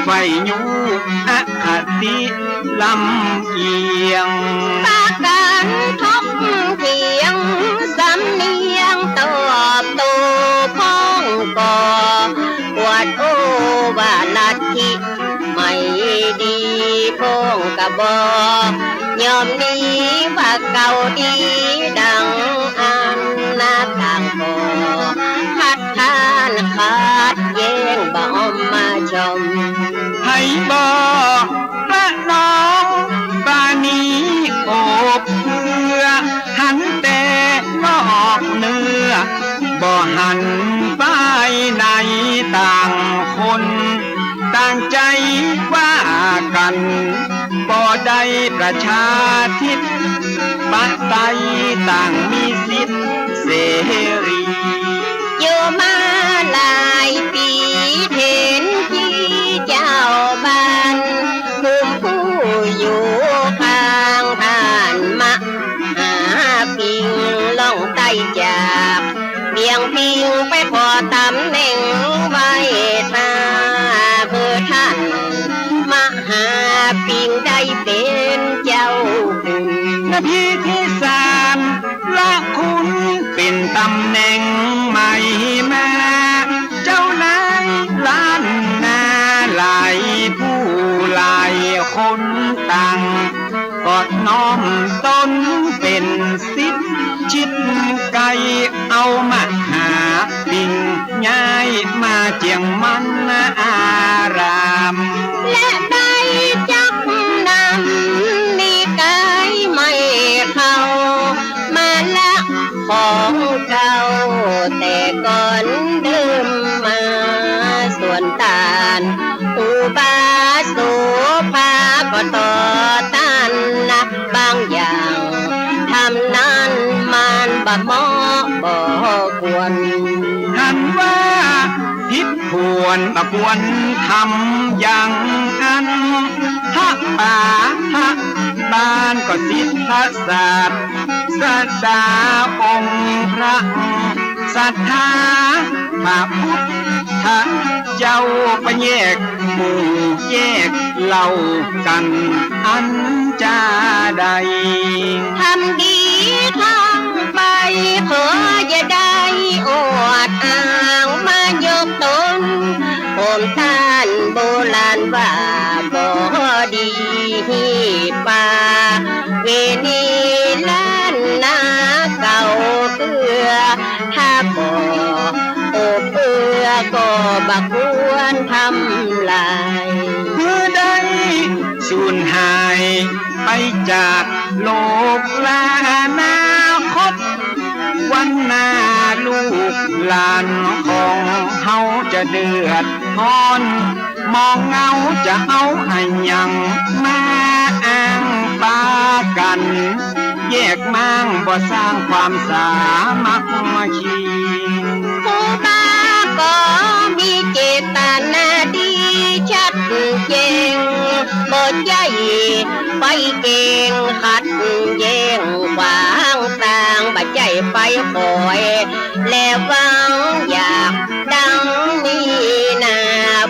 ไฟยูอคติลำเอียงปากันทบเถียงสำเนียงตอบโต้พ้องก่อปวดโอว่าลัทธิไม่ดีพ้องกะบอกยอมนี้ว่าเก่าดีดังอันนาต่างก่อคัดค้านขาดแย้งบ่อมมาชมให้บอกพระน้องบานีโอบเพื่อหันแต่นอกเนื้อบ่หันไปในต่างคนต่างใจว่ากันบ่ได้ประชาธิปไตยต่างมีสิทธิเสรีอยู่มาหลายปีเห็นที่เจ้าบ้านภูมิผู้อยู่ข้างท่านมหาปิงล่องไต้จากเบี่ยงพิงไปพอตำแหน่งไว้ท่าเพื่อท่านมหาปิงได้เป็นเจ้าคุณนาทีที่สามละคุณเป็นตำแหน่งใหม่มาเจ้านายล้านนาหลายผู้หลายคนต่างกอดน้อมตนเป็นสิทธิ์ชิดไกลเอามาหาปิงย้ายมาเจียงมันอารามและได้จักนำนิกายไม่เข้ามาละของเก่าแต่ก่อนเดิมมาส่วนตานอุบาโสภาก็ต่อต้านนะบางอย่างทำนั้นมันบ่เหมาะบ่ควรหันว่าผิดควรบ่ควรทำอย่างอันพระป่าพระบ้านก็สิทธศาสตร์ศาสดาองค์พระศรัทธาพระพุทธเจ้าไปแยกหมู่แยกเหล่ากันอันจะได้ทำดีทำไปขออย่าได้อวดอ้างมายกตนผมท่านโบราณว่าบ่ดีป่าเวนีล้านนาเก่าเกลือถ้าบ่โอบเอื้อก็บักควรทำลายเพื่อได้สูญหายไปจากโลกลานาคตวันหน้าลูกหลานของเฮาจะเดือดร้อนมองเงาจะเอาให้ยังมาอ้างปากันแยกมั่งบ่สร้างความสามัคคีผู้บ้าก็มีเจตนาดีชัดเจนบ่ บ่ใจไปเก่งขัดแย้งขวางต่างบ่ใจไปคอยแล้วหวังอยากดังนี้นา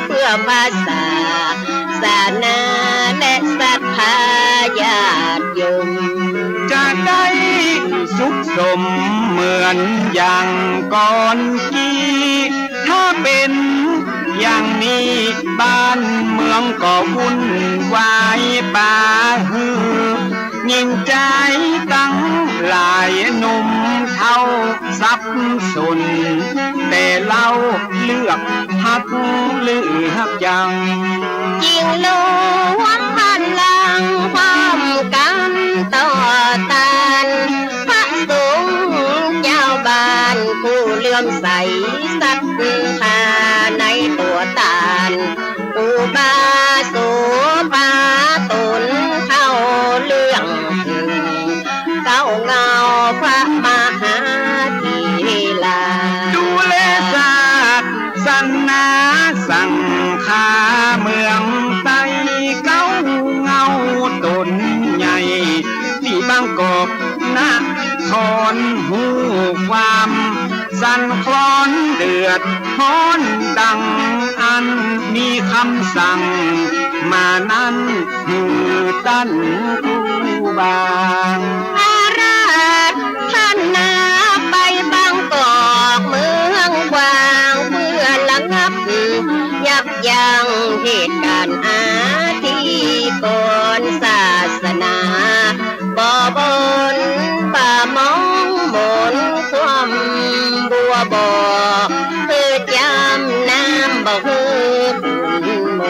เพื่อภาษาศาสนาและศรัทธาญาติโยมจะได้สุขสมเหมือนอย่างก่อนกี้ถ้าเป็นอย่างนี้บ้านเมืองก็วุ่นวายป่าฮือยิ่งใจตั้งหลายหนุ่มเท่าสับสนแต่เราเลือกหักเลือกยังจริงล้วนพันลังความกันต่อต้านพระสงฆ์เจ้าบ้านผู้เลื่อมใสศรัทธาในตัวตานอุบาสกปาตนเท่าเรื่องถึงเก้าเงาพระมหาธีลาดูแลศาสนาสั่งคาเมืองไต้เก้าเงาตนใหญ่ที่บางกอกนะครหูความสั่นคลอนเดือดฮ้อนดังอันมีคำสั่งมานั้นคือตั้นกูบางอาราธนาไปบางกอกเมืองกว้างเพื่อระงับยับยั้งเหตุการณ์อาธิกรศาสนาบ่บนป่ามองมนความบัวบ่คือจำน้ำบ่คือม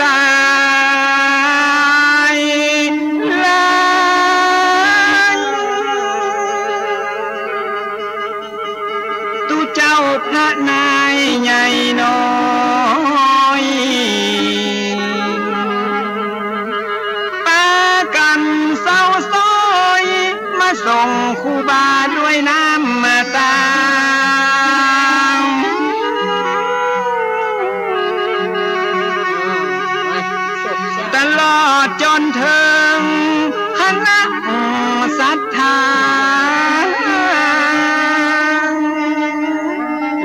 ลายตุเจ้าพระนายใหญ่น้อยปากันเศร้าซอยมาส่งครูบาด้วยน้ำมาตาตลอดจนถึงคณะศรัทธา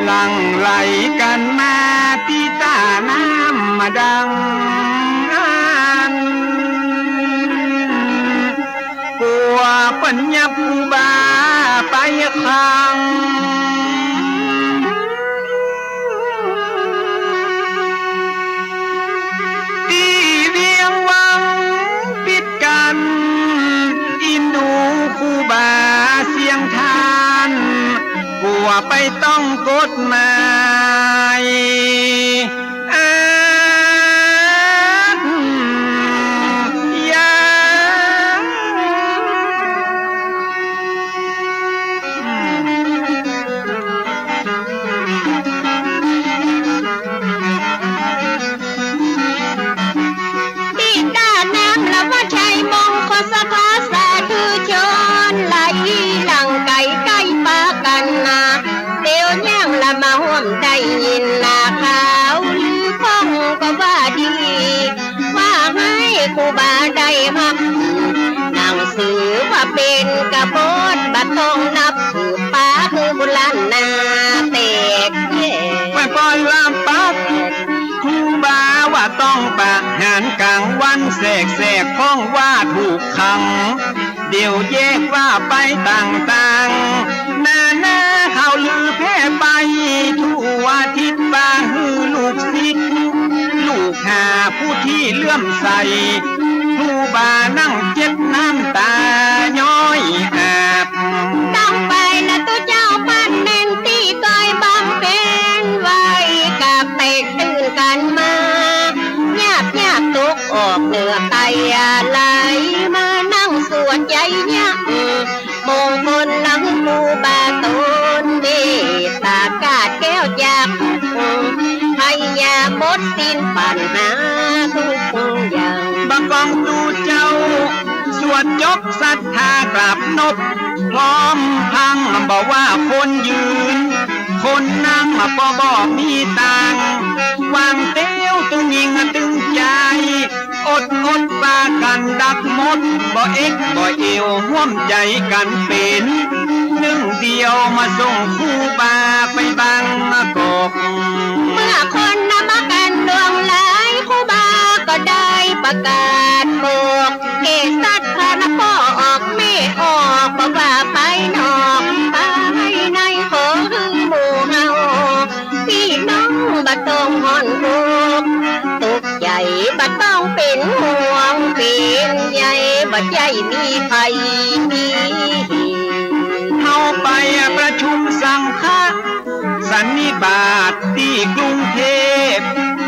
หลั่งไหลกันมาที่ตาน้ำมาดังปัวปัญญาภูบาไปขังไปต้องกฎหมายที่ด้านน้ำแล้วว่าใช้มงคลสภาษาคือชนไหลหลังไก่ใกล้ปากันนาเดี๋ยวย่างละมาห่วมได้ยินนาขาวหรือพ้องก็ว่าดีว่าให้ครูบาได้รับหนังสือว่าเป็นกระบฏบัดต้องนับถือป้าคือบุรันนาเตกไปปล่อยลำปักครูบาว่าต้องประหารกลางวันแสกพ้องว่าถูกขังเดี๋ยวแยกว่าไปต่างๆนาเขาลือแพร่ไปทั่วทิศบาฮือลูกศิษย์ลูกหาผู้ที่เลื่อมใสครูบานั่งเจ็บน้ำตาย้อยอาบต้องไปนะตัวเจ้าพันเน้นที่เคยบำเพ็ญไว้กับเตกตื่นกันมาญาติตกออกเหนือไตไหลมานั่งสวดใจยักมงคลนังครูบาตนเมตตากาดแก้วจากพยาบดสิ้นปัญหาทุกอย่างบางกองตูเจ้าสวด จกศรัทธากราบนบพร้อมพังบอกว่าคนยืนคนนั่งมาบอกมีตังวางเตี้ยวตึงยิงตึงใจอดปากันดักหมดบ่เอ็กบ่เอวห่วมใจกันเป็นหนึ่งเดียวมาส่งคู่บาไปบังกอกเมื่อคนนำมากันดวงหลายครูบาก็ได้ประกาศบอกเกษัตริย์พระนพ่อออกไม่ออกบอกว่าภายนอกภายในขอหึงหมู่เฮาพี่น้องบัดต้องหอนทุกตุกใหญ่บัดต้องเป็นห่วงเป็นใหญ่บัดใหญ่มีภัยมีเข้าไปประชุมสังฆะสันนิบาตที่กรุงเทพ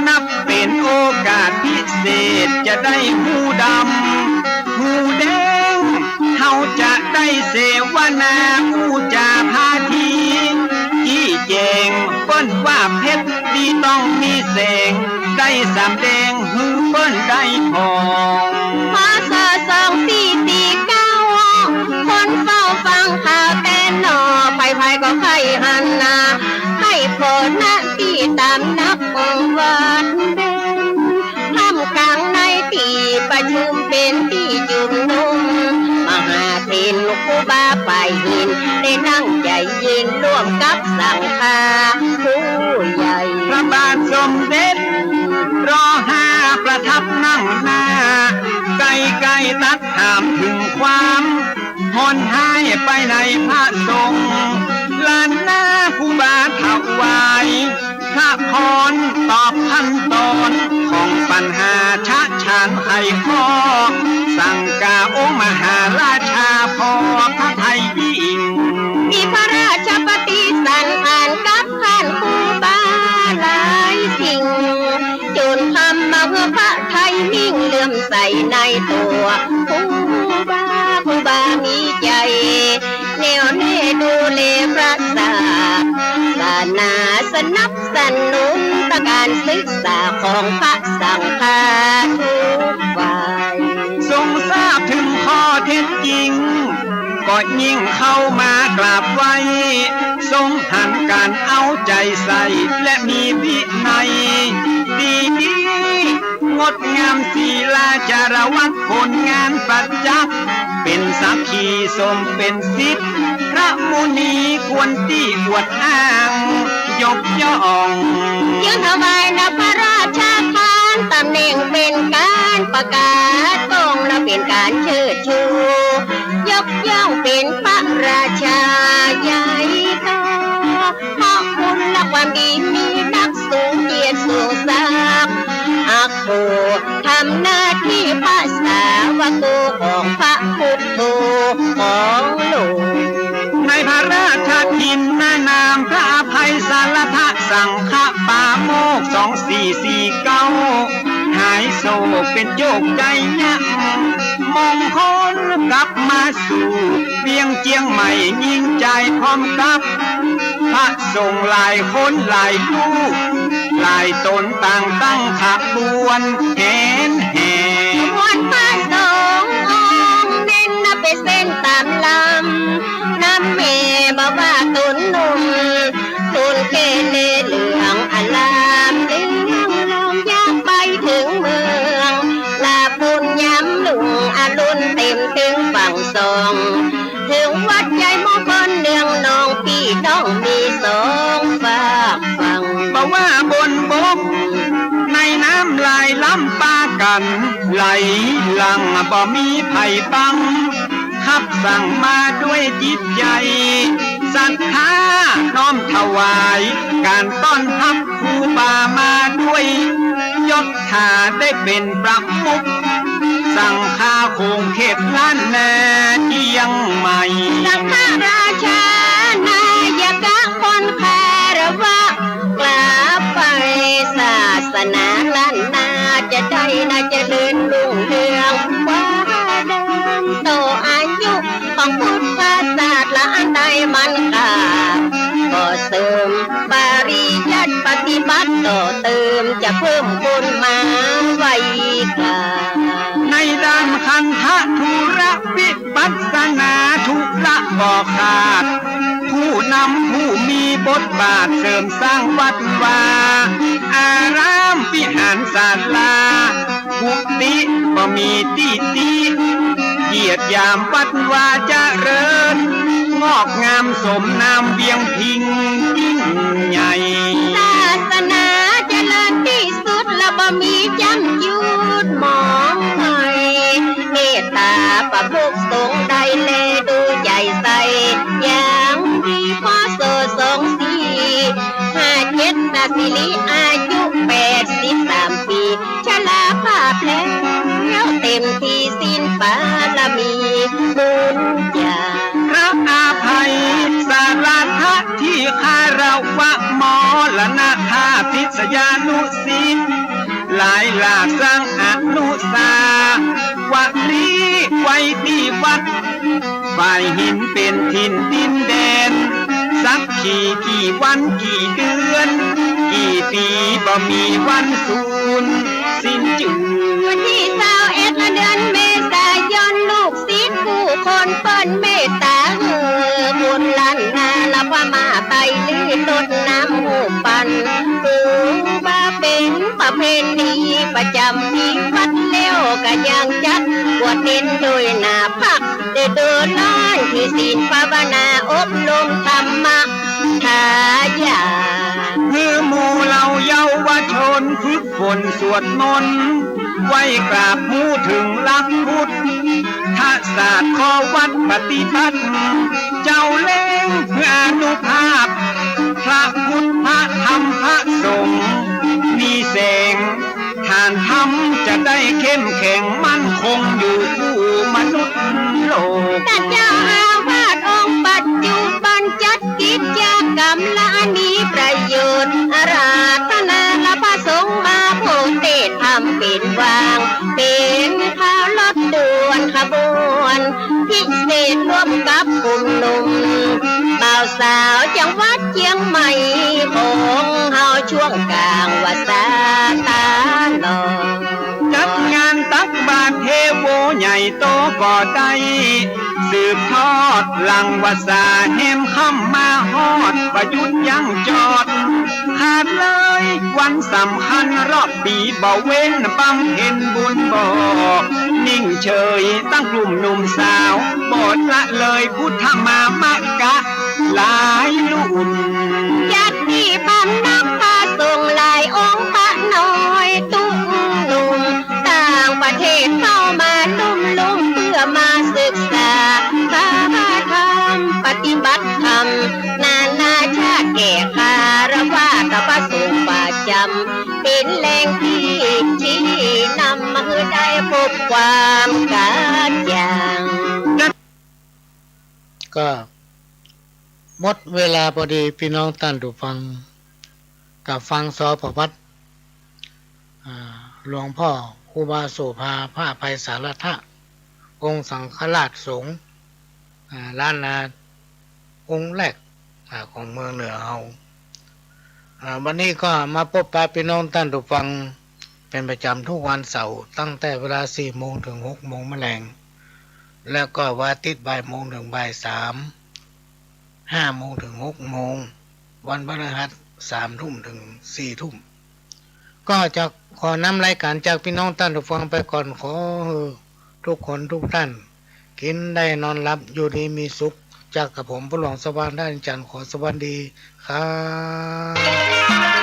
นับเป็นโอกาสพิเศษจะได้หูดำหูแดงเขาจะได้เสวนาผู้จาพาทีที่แจงเปิ้นว่าเพชรดีต้องมีแสงได้สำแดงหือเปิ้นได้พอมาสา2449คนเฝ้าฟังข่าวแต่นอไปก็ใครหันนาให้โปรดหน้าที่ตามนักวัดเดินทำกลางในที่ประชุมเป็นที่จุมนุมมหาเทนลูกครูบาไปหินได้นั่งใจเย็นร่วมกับสังฆาผู้ใหญ่พระบาทสมเด็จร.5ประทับนั่งหน้าไกลตัดถามถึงความหอนหายไปในพระสงฆ์ลานหน้าครูบาถวายพระพรตอบขั้นตอนของปัญหาชะชานไขข้อสั่งกาองค์มหาราชาพอพระไทยยิ่งมีพระราชปฏิสันอ่านกับท่านครูบาหลายสิ่งจนทำมาเพื่อพระไทยมิ่งเลื่อมใสในตัวครูบามีใจแนวแน่ดูแลพระศาสนาสนับสนุนการศึกษาของพระสังฆาทุกฝ่ายทรงทราบถึงข้อเท็จจริงก็ยิ่งเข้ามากราบไหว้ทรงหันการเอาใจใส่และมีวินัยดีงดงามศีลาจารวัดผลงานประจักษ์เป็นสักขีสมเป็นสิทธิ์พระมุนีควรที่อวดอ้างยกย่องยืนถวายนพระราชทานตำแหน่งเป็นการประกาศตรงและเป็นการเชิดชูยกย่องเป็นพระราชาใหญ่โตเพราะคุณและความดีมีนักสูงเกียรติสูงศักดิ์อักโขทำหน้าที่ภาษาวกของพระพุทธของหลวงในพระราชทินนามพระอภัยสารทะสังฆปาโมก2449หายโศกเป็นโยกใจยักมงคลกลับมาสู่เวียงเจียงใหม่ยิ่งใจพร้อมกับพระสงฆ์หลายคนหลายลูกหลายตนต่างตั้งขบวนแห่วันพระสงฆ์องค์เน้นไปเส้นตามลำน้ำเมบอกว่าตุนนุ่มตุนเกเลเหลืองอลามเลี้ยงลงยากไปถึงเมืองลาบุญย้ำลุงอรุณเต็มถึงฝั่งสองถึงวัดใหญ่มงคลเนืองนองพี่น้องมีสองฝากฝั่งบอกว่าบนบกในน้ำไหลล้ำปากันไหลหลังบ่มีไผ่บังขับสั่งมาด้วยจิตใจศรัทธาน้อมถวายการต้อนรับครูบามาด้วยยศถาได้เป็นประมุขสังฆาคงเทพล้านนาเชียงใหม่สังฆราชานายกะคนคารวะกราบไปศาสนาล้านนาจะได้น่าจะเดินรุ่งเรืองว่าเดินโตอายุของพุทธศาสนาและอันใดมันกาก็เสริมปริยัติปฏิบัติต่อเติมจะเพิ่มบุญมาไว้กาในด้านค คันทะธุระวิปัสสนาทุระบ่ขาดผู้นำผู้มีบทบาทเสริมสร้างวัดวาอารามวิหารศาลาบุติบ่มีตีเหยียดยามวัดวาเจริญงอกงามสมนามเวียงพิงยิ่งใหญ่ ศาสนาเจริญที่สุดและบ่มีจำยุดมองไงเมตตาประมุขสงฆ์ใดแลดูใจใสอย่างดีพอโส2457นาสิริอายุ83 ปีชราภาพแล้วเต็มที่สิ้นบารมีบุญญา พระอาภัยสารทะที่คารวะมรณะธาทิศยานุสิทธิ์หลายหลากสร้างอนุสาวรีย์ไว้ที่วัดฝ่ายหินเป็นถิ่นดินแดนสักกี่วันกี่เดือนกี่ปีบ่มีวันสูญสิ้นจืด วันที่21เดือนเมษายนลูกศิษย์ผู้คนเปิ้นเมตตาบุญล้านนาละพมาไปลือตดน้ำหูปันปูบาเป็นประเพณีประจำที่วัดเลี้ยวก็ยังจัดบวชเน้นโดยหน้าพักเดือดร้อนที่ศีลภาวนาอบรมธรรมะทายา คือหมู่เหล่าเยาวชนฝึกฝนสวดมนต์ไว้กราบมูถึงหลักพุทธศาสตร์ข้อวัดปฏิบัติเจ้าเล่งเพื่ออนุภาพพระพุทธพระธรรมพระสงฆ์มีแสงทานธรรมจะได้เข้มแข็งมั่นคงอยู่คู่มนุษย์โลก ท่านเจ้าอาวาสองค์ปัจจุบันจัดกิจกรรมและมีประโยชน์อาราธนาและพระสงฆ์มาโพธิเทศทำเป็นวางเป็นข่าวรถด่วนขบวนพิเศษร่วมกับกลุ่มหนุ่มบ่าวสาวจังหวัดเชียงใหม่ของเฮาช่วงกลางว่าสาตาลอง จัดงานตักบาตรเทโวใหญ่โตก็ได้สืบทอดหลังวาสาแหมค่ำมาฮอดประยุทธ์ยังจอดขาดเลยวันสำคัญรอบปีบ่เว้นบำเพ็ญบุญบ่นิ่งเฉยตั้งกลุ่มหนุ่มสาวบดละเลยพุทธมามกะหลายลุ่น จัดที่บ้านนักพาส่งหลายองค์พระน้อยตุ้มลุมต่างประเทศเข้ามาลุ่มเพื่อมาศึกษาพระธรรมปฏิบัติธรรมนานาชาติแก่คารวะกับพระสงฆ์ประจำเป็นแหล่งที่ชี้นำมาให้ได้พบความการอย่าง ก็หมดเวลาพอดีพี่น้องท่านผู้ฟังกับฟังสพวัดหลวงพ่อครูบาโสภาพระอภัยสารทะองค์สังฆราชสงฆ์ล้านนาองค์แรกของเมืองเหนือเฮาวันนี้ก็มาพบปะพี่น้องท่านผู้ฟังเป็นประจำทุกวันเสาร์ตั้งแต่เวลา 4 โมงถึง 6 โมงแมลงแล้วก็วันอาทิตย์บ่ายโมงถึงบ่าย 3 5 โมงถึง 6 โมงวันพฤหัส 3 ทุ่มถึง 4 ทุ่มก็จะขอนำรายการจากพี่น้องท่านผู้ฟังไปก่อนขอทุกคนทุกท่านกินได้นอนหลับอยู่ดีมีสุขจากกับผมผู้หลวงสว่างด้านจันทร์ขอสวัสดีครับ